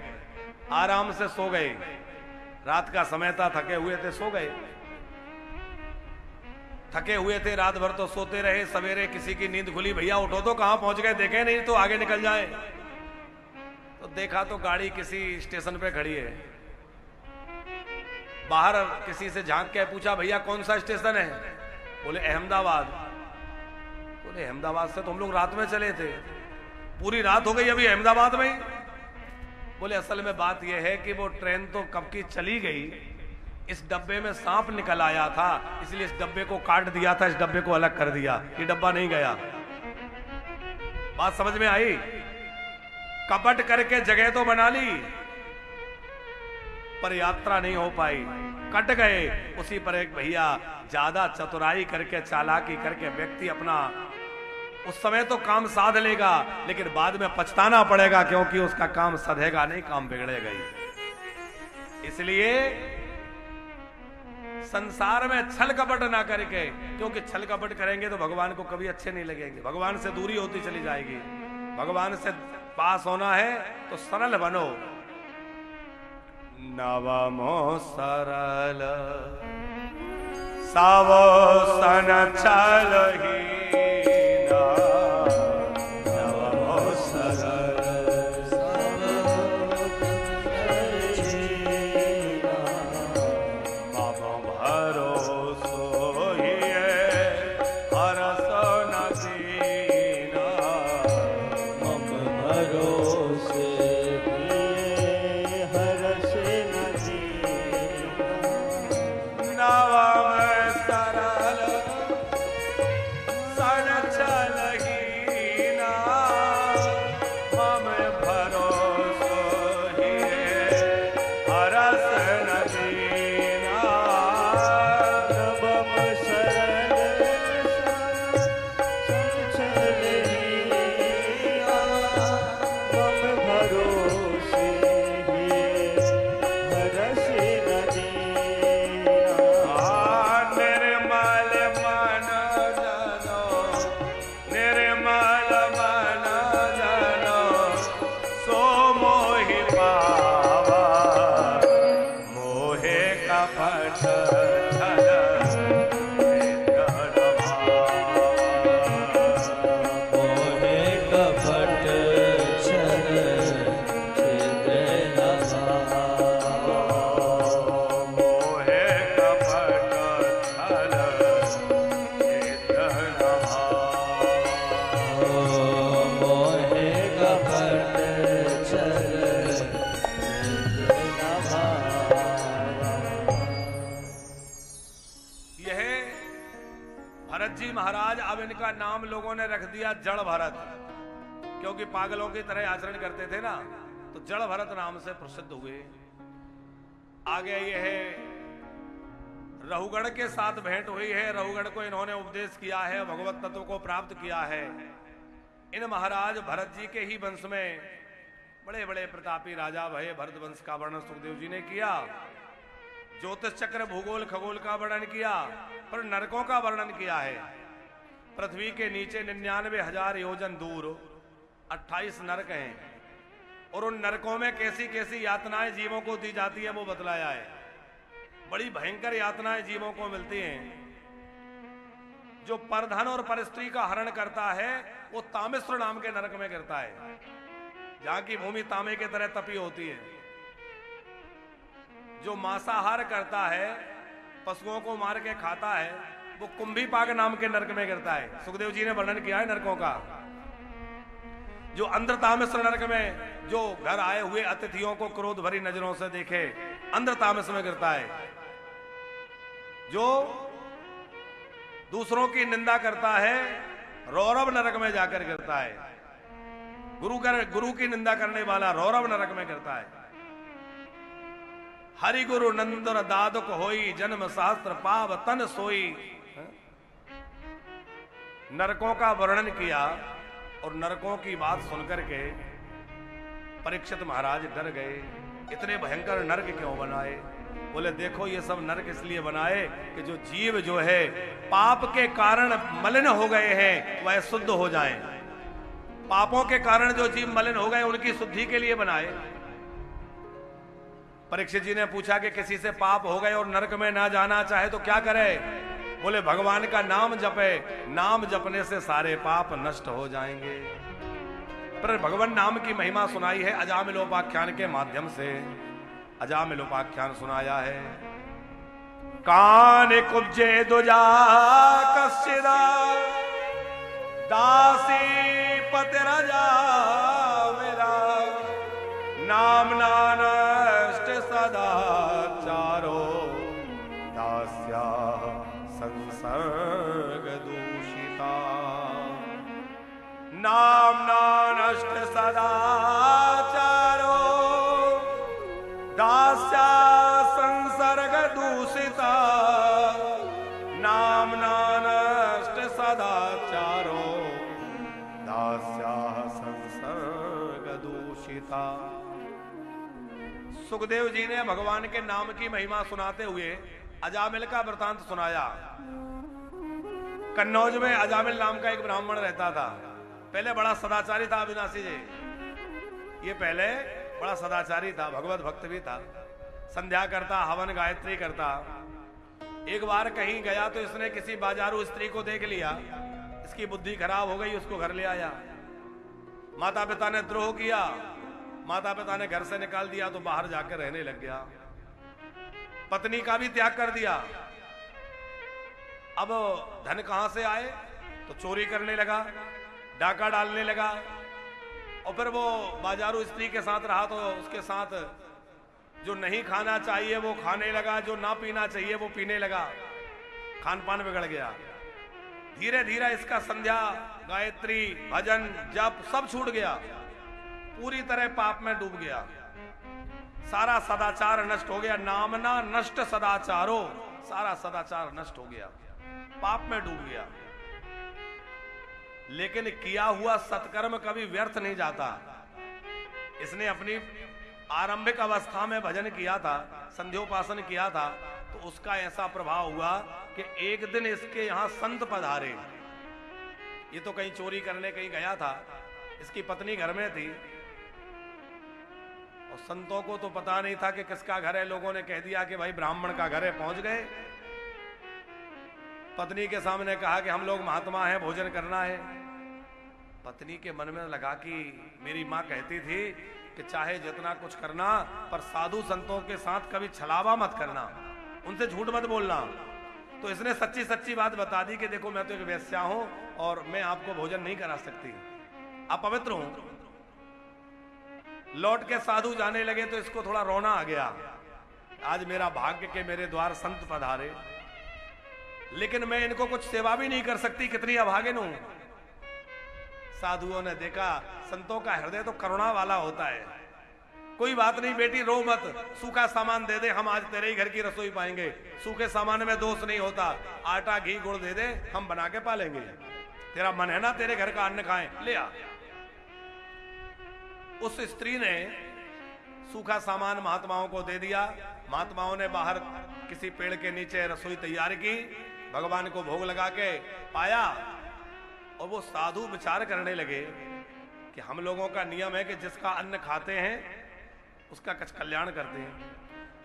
आराम से सो गए। रात का समय था, थके हुए थे, सो गए। थके हुए थे, रात भर तो सोते रहे। सवेरे किसी की नींद खुली, भैया उठो तो कहां पहुंच गए, देखे नहीं तो आगे निकल जाए। तो देखा तो गाड़ी किसी स्टेशन पे खड़ी है। बाहर किसी से झांक के पूछा, भैया कौन सा स्टेशन है? बोले अहमदाबाद। बोले अहमदाबाद से तो हम लोग रात में चले थे, पूरी रात हो गई अभी अहमदाबाद में ही। बोले असल में बात यह है कि वो ट्रेन तो कब की चली गई, इस डब्बे में सांप निकल आया था, इसलिए इस डब्बे को काट दिया था, इस डब्बे को अलग कर दिया, ये डब्बा नहीं गया। बात समझ में आई? कपट करके जगह तो बना ली, पर यात्रा नहीं हो पाई, कट गए। उसी पर एक भैया ज्यादा चतुराई करके, चालाकी करके व्यक्ति अपना उस समय तो काम साध लेगा, लेकिन बाद में पछताना पड़ेगा, क्योंकि उसका काम सधेगा नहीं, काम बिगड़ेगा ही। इसलिए संसार में छल कपट ना करके, क्योंकि छल कपट करेंगे तो भगवान को कभी अच्छे नहीं लगेंगे, भगवान से दूरी होती चली जाएगी। भगवान से पास होना है तो सरल बनो। नवमो सरल सावो सन छलहीना, नवमो सरल बाबो भरो कपट छल मोहे कपट छल छिद्र लगा मोहे कपट छल छिद्र लगा मोहे कपट छल यह भरत जी महाराज, अब इनका नाम लोगों ने रख दिया जड़ भरत, क्योंकि पागलों की तरह आचरण करते थे ना, तो जड़ भरत नाम से प्रसिद्ध हुए। आगे यह रहुगण के साथ भेंट हुई है। रहुगण को इन्होंने उपदेश किया है, भगवत तत्व को प्राप्त किया है। इन महाराज भरत जी के ही वंश में बड़े बड़े प्रतापी राजा भये। भरत वंश का वर्णन सुखदेव जी ने किया, ज्योतिष चक्र भूगोल खगोल का वर्णन किया, पर नरकों का वर्णन किया है। पृथ्वी के नीचे 99,000 योजन दूर 28 नरक हैं, और उन नरकों में कैसी कैसी यातनाएं जीवों को दी जाती है वो बतलाया है। बड़ी भयंकर यातनाएं जीवों को मिलती हैं। जो परधन और परस्त्री का हरण करता है वो तामिश्र नाम के नरक में गिरता है, जहां की भूमि तांबे की तरह तपी होती है। जो मांसाहार करता है, पशुओं को मार के खाता है, वो कुंभीपाक नाम के नरक में गिरता है। सुखदेव जी ने वर्णन किया है नरकों का। जो अंधतामिश्र नरक में जो घर आए हुए अतिथियों को क्रोध भरी नजरों से देखे, अंधतामिश्र में गिरता है। जो दूसरों की निंदा करता है, रौरव नरक में जाकर गिरता है। गुरु की निंदा करने वाला रौरव नरक में गिरता है। हरि गुरु नंदन दादक होई, जन्म शास्त्र पाव तन सोई। नरकों का वर्णन किया, और नरकों की बात सुनकर के परीक्षित महाराज डर गए। इतने भयंकर नरक क्यों बनाए? बोले देखो ये सब नरक इसलिए बनाए कि जो जीव जो है पाप के कारण मलिन हो गए हैं वह शुद्ध हो जाएं। पापों के कारण जो जीव मलिन हो गए उनकी शुद्धि के लिए बनाए। परीक्षित जी ने पूछा कि किसी से पाप हो गए और नरक में ना जाना चाहे तो क्या करे? बोले भगवान का नाम जपे, नाम जपने से सारे पाप नष्ट हो जाएंगे। पर भगवान नाम की महिमा सुनाई है अजामिलोपाख्यान के माध्यम से। अजामिलोपाख्यान सुनाया है। कान कुब्जे दुजा कश्चिदा दासी पति राजा मेरा नाम नानष्ट सदा चारो दास्या संसर्ग दूषिता। नाम नानष्ट सदा चारो दास्या संसर्ग दूषिता। नाम नानष्ट सदा चारो दास्या संसर्ग दूषिता। सुखदेव जी ने भगवान के नाम की महिमा सुनाते हुए अजामिल का वृतांत सुनाया। कन्नौज में अजामिल नाम का एक ब्राह्मण रहता था। पहले बड़ा सदाचारी था अविनाशी जी। ये पहले बड़ा सदाचारी था, भगवत भक्त भी था, संध्या करता, हवन गायत्री करता। एक बार कहीं गया तो इसने किसी बाजारू स्त्री को देख लिया। इसकी बुद्धि खराब हो गई, उसको घर ले आया। माता पिता ने द्रोह किया, माता पिता ने घर से निकाल दिया तो बाहर जाकर रहने लग गया। पत्नी का भी त्याग कर दिया। अब धन कहां से आए तो चोरी करने लगा, डाका डालने लगा, और फिर वो बाजारू स्त्री के साथ रहा तो उसके साथ जो नहीं खाना चाहिए वो खाने लगा, जो ना पीना चाहिए वो पीने लगा। खान पान बिगड़ गया। धीरे धीरे इसका संध्या गायत्री भजन जप सब छूट गया, पूरी तरह पाप में डूब गया। सारा सदाचार नष्ट हो गया। नामना नष्ट सदाचारो, सारा सदाचार नष्ट हो गया, पाप में डूब गया। लेकिन किया हुआ सत्कर्म कभी व्यर्थ नहीं जाता। इसने अपनी आरंभिक अवस्था में भजन किया था, संध्योपासन किया था, तो उसका ऐसा प्रभाव हुआ कि एक दिन इसके यहां संत पधारे। ये तो कहीं चोरी करने कहीं गया था, इसकी पत्नी घर में थी और संतों को तो पता नहीं था कि किसका घर है। लोगों ने कह दिया कि भाई ब्राह्मण का घर है, पहुंच गए। पत्नी के सामने कहा कि हम लोग महात्मा हैं, भोजन करना है। पत्नी के मन में लगा कि मेरी मां कहती थी कि चाहे जितना कुछ करना, पर साधु संतों के साथ कभी छलावा मत करना, उनसे झूठ मत बोलना। तो इसने सच्ची सच्ची बात बता दी कि देखो मैं तो एक वेश्या हूं और मैं आपको भोजन नहीं करा सकती, आप पवित्र हूं। लौट के साधु जाने लगे तो इसको थोड़ा रोना आ गया, आज मेरा भाग्य के मेरे द्वार संत पधारे, लेकिन मैं इनको कुछ सेवा भी नहीं कर सकती, कितनी अभागिन हूं। साधुओं ने देखा संतों का हृदय तो करुणा वाला होता है। कोई बात नहीं बेटी, रो मत, सूखा सामान दे दे, हम आज तेरे ही घर की रसोई पाएंगे। सूखे सामान में दोष नहीं होता, आटा घी गुड़ दे दे, हम बना के पालेंगे। तेरा मन है ना तेरे घर का अन्न खाएं, ले आ। उस स्त्री ने सूखा सामान महात्माओं को दे दिया। महात्माओं ने बाहर किसी पेड़ के नीचे रसोई तैयार की, भगवान को भोग लगा के पाया। और वो साधु विचार करने लगे कि हम लोगों का नियम है कि जिसका अन्न खाते हैं उसका कुछ कल्याण करते हैं।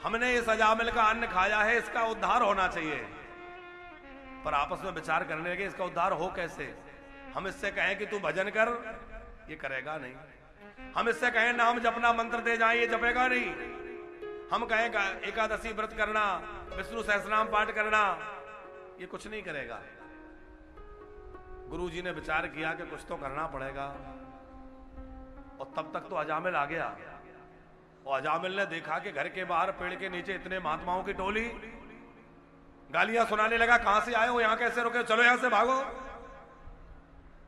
हमने इस अजामिल का अन्न खाया है, इसका उद्धार होना चाहिए। पर आपस में विचार करने लगे इसका उद्धार हो कैसे। हम इससे कहें कि तू भजन कर, ये करेगा नहीं। हम इससे कहें नाम जपना, मंत्र दे जाए, ये जपेगा नहीं। हम कहें एकादशी व्रत करना, विष्णु सहस्रनाम पाठ करना, ये कुछ नहीं करेगा। गुरुजी ने विचार किया कि कुछ तो करना पड़ेगा। और तब तक तो अजामिल आ गया। और अजामिल ने देखा कि घर के बाहर पेड़ के नीचे इतने महात्माओं की टोली, गालियां सुनाने लगा, कहां से आए हो, यहां कैसे रुके, चलो यहां से भागो।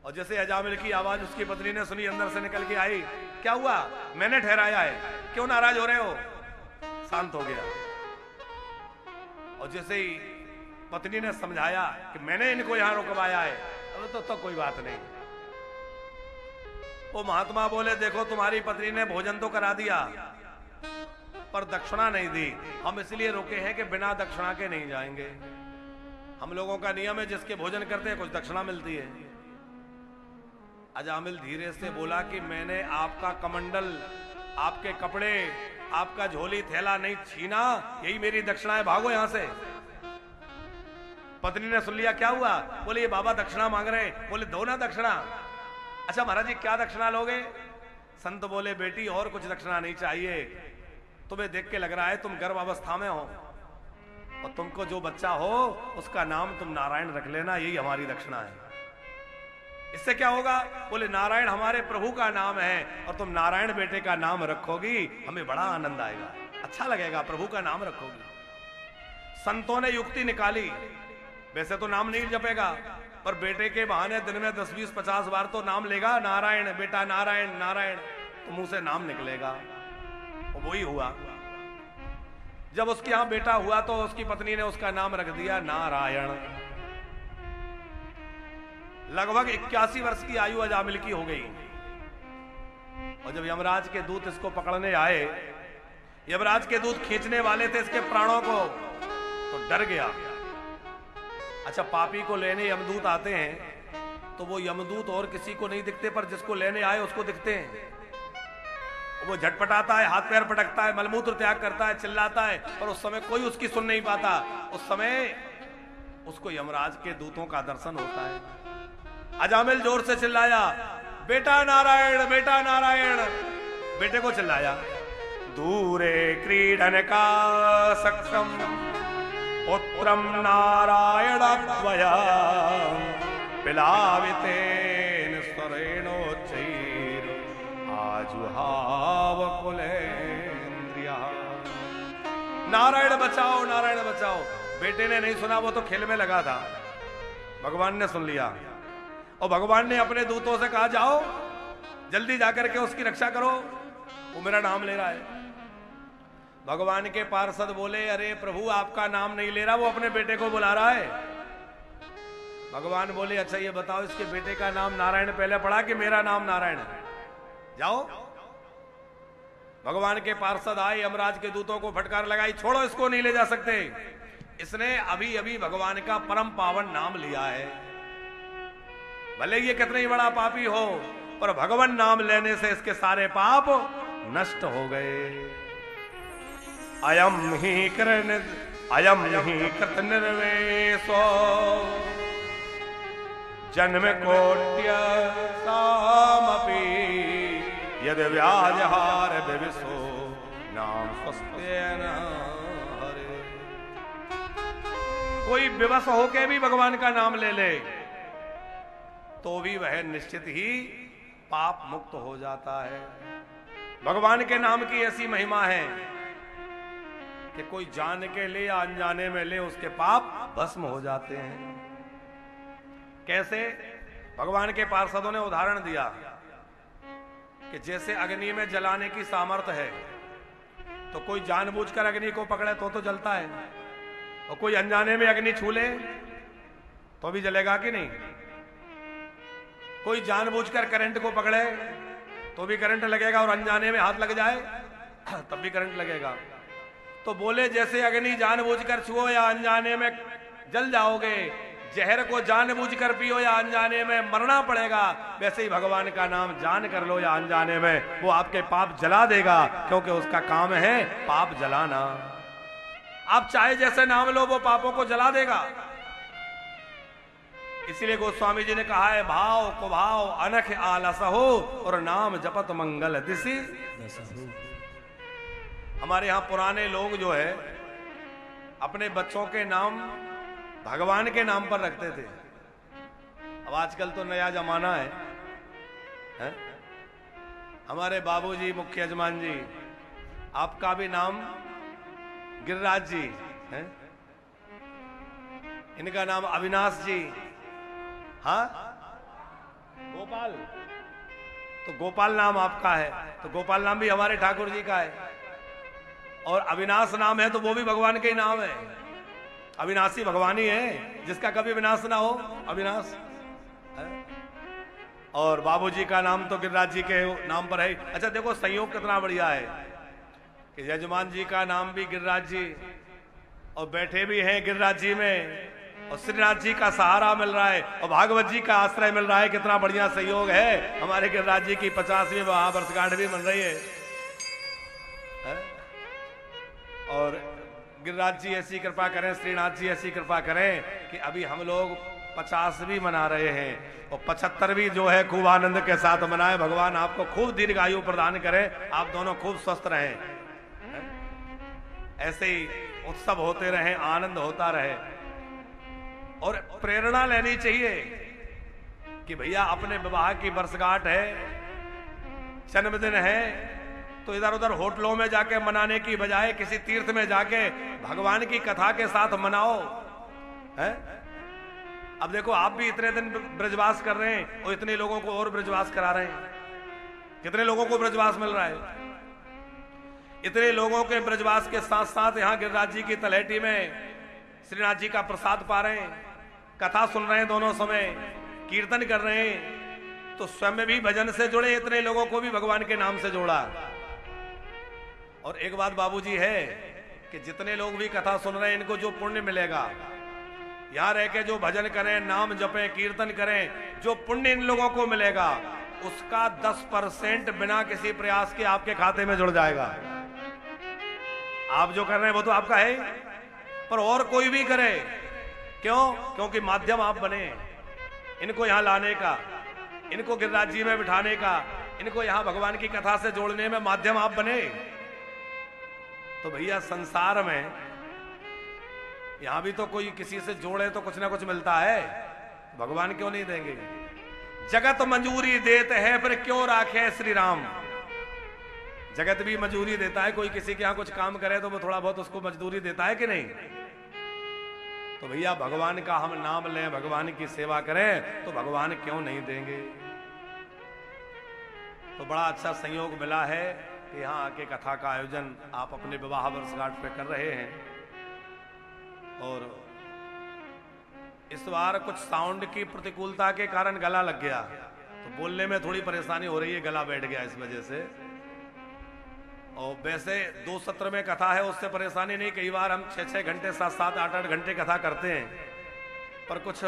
और जैसे अजामिल की आवाज उसकी पत्नी ने सुनी, अंदर से निकल के आई, क्या हुआ, मैंने ठहराया है, क्यों नाराज हो रहे हो। शांत हो गया। और जैसे ही पत्नी ने समझाया कि मैंने इनको यहां रुकवाया है, तो कोई बात नहीं। वो महात्मा बोले देखो तुम्हारी पत्नी ने भोजन तो करा दिया पर दक्षिणा नहीं दी, हम इसलिए रुके हैं कि बिना दक्षिणा के नहीं जाएंगे। हम लोगों का नियम है जिसके भोजन करते हैं कुछ दक्षिणा मिलती है। अजामिल धीरे से बोला कि मैंने आपका कमंडल, आपके कपड़े, आपका झोली थैला नहीं छीना, यही मेरी दक्षिणा है, भागो यहां से। पत्नी ने सुन लिया, क्या हुआ, बोले ये बाबा दक्षिणा मांग रहे हैं। बोले दो ना दक्षिणा। अच्छा महाराज जी क्या दक्षिणा लोगे। संत बोले बेटी और कुछ दक्षिणा नहीं चाहिए, तुम्हें देख के लग रहा है तुम गर्भ अवस्था में हो और तुमको जो बच्चा हो उसका नाम तुम नारायण रख लेना, यही हमारी दक्षिणा है। इससे क्या होगा। बोले नारायण हमारे प्रभु का नाम है और तुम नारायण बेटे का नाम रखोगी, हमें बड़ा आनंद आएगा, अच्छा लगेगा, प्रभु का नाम रखोगी। संतों ने युक्ति निकाली, वैसे तो नाम नहीं जपेगा पर बेटे के बहाने दिन में 10, 20, 50 बार तो नाम लेगा, नारायण बेटा नारायण नारायण, तो मुंह से नाम निकलेगा। और वही हुआ। जब उसके यहां बेटा हुआ तो उसकी पत्नी ने उसका नाम रख दिया नारायण। लगभग 81 वर्ष की आयु अजामिल की हो गई। और जब यमराज के दूत इसको पकड़ने आए, यमराज के दूत खींचने वाले थे इसके प्राणों को, तो डर गया। अच्छा पापी को लेने यमदूत आते हैं तो वो यमदूत और किसी को नहीं दिखते, पर जिसको लेने आए उसको दिखते हैं। वो झटपटाता है, हाथ पैर पटकता है, मलमूत्र त्याग करता है, चिल्लाता है, पर उस समय कोई उसकी सुन नहीं पाता। उस समय उसको यमराज के दूतों का दर्शन होता है। अजामिल जोर से चिल्लाया, बेटा नारायण बेटा नारायण। बेटे को चिल्लाया, दूरे क्रीडन का सक्षम पुत्रम नारायण त्वया पिलावितेन स्वरेणोच्चैर आजुहाव कुलेन्द्रिया। नारायण बचाओ नारायण बचाओ। बेटे ने नहीं सुना, वो तो खेल में लगा था। भगवान ने सुन लिया और भगवान ने अपने दूतों से कहा जाओ जल्दी जाकर के उसकी रक्षा करो, वो मेरा नाम ले रहा है। भगवान के पार्षद बोले, अरे प्रभु आपका नाम नहीं ले रहा, वो अपने बेटे को बुला रहा है। भगवान बोले, अच्छा ये बताओ इसके बेटे का नाम नारायण पहले पड़ा कि मेरा नाम नारायण है। जाओ। भगवान के पार्षद आए, यमराज के दूतों को फटकार लगाई, छोड़ो इसको नहीं ले जा सकते, इसने अभी अभी भगवान का परम पावन नाम लिया है। भले ये कितना ही बड़ा पापी हो, पर भगवान नाम लेने से इसके सारे पाप नष्ट हो गए। अयम ही कृत निर्वेशो जन्म कोट्य सामपि यद व्याजहार विविशो नाम स्वस्तेन हरे। कोई विवश होके भी भगवान का नाम ले ले तो भी वह निश्चित ही पाप मुक्त हो जाता है। भगवान के नाम की ऐसी महिमा है कि कोई जान के ले या अनजाने में ले उसके पाप भस्म हो जाते हैं। कैसे? भगवान के पार्षदों ने उदाहरण दिया कि जैसे अग्नि में जलाने की सामर्थ्य है तो कोई जानबूझकर अग्नि को पकड़े तो जलता है, और कोई अनजाने में अग्नि छू ले तो भी जलेगा कि नहीं? कोई जानबूझकर करंट को पकड़े तो भी करंट लगेगा, और अनजाने में हाथ लग जाए तब भी करंट लगेगा। तो बोले जैसे अग्नि जानबूझकर छुओ या अनजाने में जल जाओगे, जहर को जानबूझकर पियो या अनजाने में मरना पड़ेगा, वैसे ही भगवान का नाम जान कर लो या अनजाने में वो आपके पाप जला देगा, क्योंकि उसका काम है पाप जलाना। आप चाहे जैसे नाम लो वो पापों को जला देगा। इसीलिए गोस्वामी जी ने कहा है भाव कुभाव अनख आलस हो और नाम जपत मंगल दिशि। हमारे यहां पुराने लोग जो है अपने बच्चों के नाम भगवान के नाम पर रखते थे। अब आजकल तो नया जमाना है? हमारे बाबूजी मुख्य यजमान जी, आपका भी नाम गिरिराज जी है, इनका नाम अविनाश जी, हाँ गोपाल, तो गोपाल नाम आपका है, तो गोपाल नाम भी हमारे ठाकुर जी का है। और अविनाश नाम है तो वो भी भगवान के ही नाम है। अविनाशी भगवान ही है, जिसका कभी विनाश ना हो, अविनाश। और बाबूजी का नाम तो गिरिराज जी के नाम पर है। अच्छा देखो संयोग कितना बढ़िया है कि यजमान जी का नाम भी गिरिराज जी, और बैठे भी हैं गिरिराज जी में, और श्रीनाथ जी का सहारा मिल रहा है, और भागवत जी का आश्रय मिल रहा है। कितना बढ़िया संयोग है। हमारे गिरिराज जी की 50वीं वर्षगांठ भी बन रही है। और गिरिराज जी ऐसी कृपा करें, श्रीनाथ जी ऐसी कृपा करें कि अभी हम लोग 50 भी मना रहे हैं, और 75 भी जो है खूब आनंद के साथ मनाए। भगवान आपको खूब दीर्घायु प्रदान करें, आप दोनों खूब स्वस्थ रहें, ऐसे ही उत्सव होते रहें, आनंद होता रहे। और प्रेरणा लेनी चाहिए कि भैया अपने विवाह की वर्षगांठ है, जन्मदिन है, तो इधर उधर होटलों में जाके मनाने की बजाय किसी तीर्थ में जाके भगवान की कथा के साथ मनाओ। है? अब देखो आप भी इतने दिन ब्रजवास कर रहे हैं और इतने लोगों को और ब्रजवास करा रहे हैं। कितने लोगों को ब्रजवास मिल रहा है? इतने लोगों के ब्रजवास के साथ साथ यहाँ गिरिराज जी की तलहटी में श्रीनाथ जी का प्रसाद पा रहे हैं, कथा सुन रहे हैं, दोनों समय कीर्तन कर रहे हैं, तो स्वयं भी भजन से जुड़े, इतने लोगों को भी भगवान के नाम से जोड़ा। और एक बात बाबूजी है कि जितने लोग भी कथा सुन रहे हैं इनको जो पुण्य मिलेगा, यहां रह के जो भजन करें, नाम जपें, कीर्तन करें, जो पुण्य इन लोगों को मिलेगा उसका 10% बिना किसी प्रयास के आपके खाते में जुड़ जाएगा। आप जो कर रहे हैं वो तो आपका है, पर और कोई भी करे, क्यों? क्योंकि माध्यम आप बने इनको यहां लाने का, इनको गिरिराज जी में बिठाने का, इनको यहां भगवान की कथा से जोड़ने में माध्यम आप बने। तो भैया संसार में यहां भी तो कोई किसी से जोड़े तो कुछ ना कुछ मिलता है, भगवान क्यों नहीं देंगे? जगत मंजूरी देते हैं फिर क्यों राखे श्री राम। जगत भी मजदूरी देता है, कोई किसी के यहां कुछ काम करे तो वो थोड़ा बहुत उसको मजदूरी देता है कि नहीं? तो भैया भगवान का हम नाम लें, भगवान की सेवा करें तो भगवान क्यों नहीं देंगे? तो बड़ा अच्छा संयोग मिला है कि यहाँ आके कथा का आयोजन आप अपने विवाह वर्षगांठ पे कर रहे हैं। और इस बार कुछ साउंड की प्रतिकूलता के कारण गला लग गया, तो बोलने में थोड़ी परेशानी हो रही है, गला बैठ गया इस वजह से। और वैसे 2 सत्र में कथा है, उससे परेशानी नहीं। कई बार हम 6-6 घंटे 7-7 8-8 घंटे कथा करते हैं, पर कुछ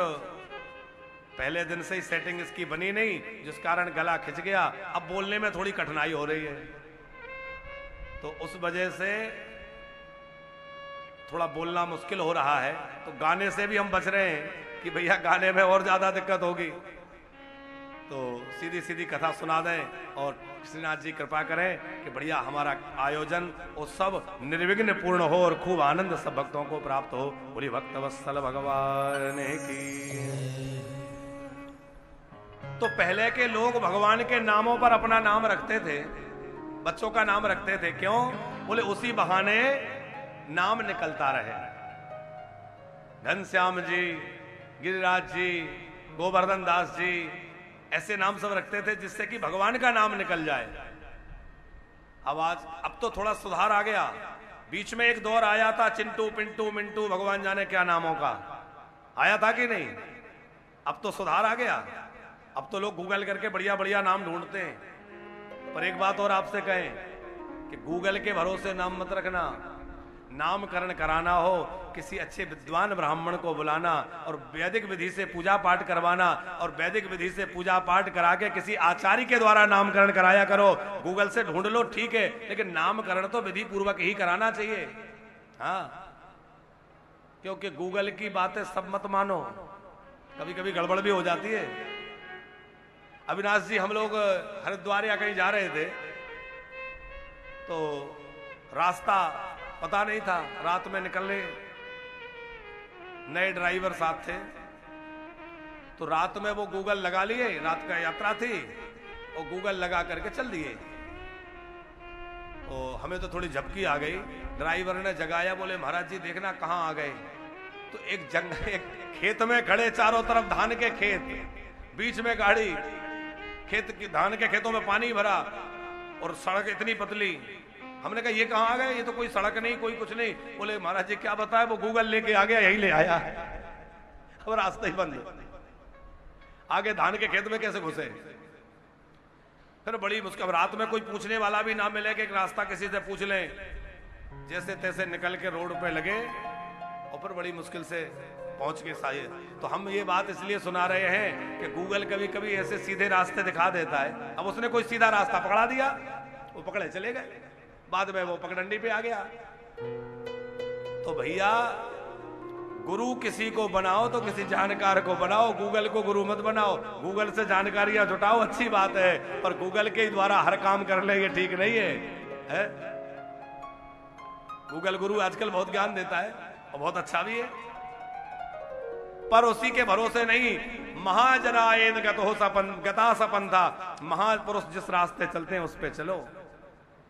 पहले दिन से ही सेटिंग इसकी बनी नहीं, जिस कारण गला खिंच गया। अब बोलने में थोड़ी कठिनाई हो रही है। तो उस वजह से थोड़ा बोलना मुश्किल हो रहा है, तो गाने से भी हम बच रहे हैं कि भैया गाने में और ज्यादा दिक्कत होगी, तो सीधी सीधी कथा सुना दें और श्रीनाथ जी कृपा करें कि बढ़िया हमारा आयोजन उत्सव निर्विघ्न पूर्ण हो और खूब आनंद सब भक्तों को प्राप्त हो। बोली भक्त वत्सल भगवान की। तो पहले के लोग भगवान के नामों पर अपना नाम रखते थे, बच्चों का नाम रखते थे, क्यों? बोले उसी बहाने नाम निकलता रहे। घनश्याम जी, गिरिराज जी, गोवर्धन दास जी, ऐसे नाम सब रखते थे जिससे कि भगवान का नाम निकल जाए। अब तो थोड़ा सुधार आ गया। बीच में एक दौर आया था चिंटू पिंटू मिंटू भगवान जाने क्या नामों का, आया था कि नहीं? अब तो सुधार आ गया। अब तो लोग गूगल करके बढ़िया बढ़िया नाम ढूंढते हैं। पर एक बात और आपसे कहें कि गूगल के भरोसे नाम मत रखना। नामकरण कराना हो, किसी अच्छे विद्वान ब्राह्मण को बुलाना और वैदिक विधि से पूजा पाठ करवाना, और वैदिक विधि से पूजा पाठ करा के किसी आचार्य के द्वारा नामकरण कराया करो। गूगल से ढूंढ लो ठीक है, लेकिन नामकरण तो विधि पूर्वक ही कराना चाहिए। हाँ, क्योंकि गूगल की बातें सब मत मानो, कभी कभी गड़बड़ भी हो जाती है। अविनाश जी, हम लोग हरिद्वार या कहीं जा रहे थे तो रास्ता पता नहीं था, रात में निकलने, नए ड्राइवर साथ थे, तो रात में वो गूगल लगा लिए, रात का यात्रा थी और गूगल लगा करके चल दिए। तो हमें तो थोड़ी झपकी आ गई। ड्राइवर ने जगाया, बोले महाराज जी देखना कहां आ गए। तो एक खेत में खड़े, चारों तरफ धान के खेत, बीच में गाड़ी, खेत की धान के खेतों में पानी भरा और सड़क इतनी पतली। हमने कहा ये कहां आ गए, ये तो कोई सड़क नहीं, कोई कुछ नहीं। बोले महाराज जी क्या बताए, वो गूगल लेके आ गया, यही ले आया है। अब रास्ता ही बंद, आगे धान के खेत में कैसे घुसे? फिर बड़ी मुश्किल, रात में कोई पूछने वाला भी ना मिले कि एक रास्ता किसी से पूछ लें, जैसे तैसे निकल के रोड पे लगे और फिर बड़ी मुश्किल से पहुंच के साये। तो हम ये बात इसलिए सुना रहे हैं कि गूगल कभी कभी ऐसे सीधे रास्ते दिखा देता है। अब उसने कोई सीधा रास्ता पकड़ा दिया, वो पकड़े चले गए, बाद में वो पगडंडी पे आ गया। तो भैया गुरु किसी को बनाओ तो किसी जानकार को बनाओ, गूगल को गुरु मत बनाओ। गूगल से जानकारियां जुटाओ, अच्छी बात है, पर गूगल के द्वारा हर काम कर ले ये ठीक नहीं है? गूगल गुरु आजकल बहुत ज्ञान देता है और बहुत अच्छा भी है, पर उसी के भरोसे नहीं। महाजनायन गता सपंथा, महापुरुष जिस रास्ते चलते हैं उस पे चलो।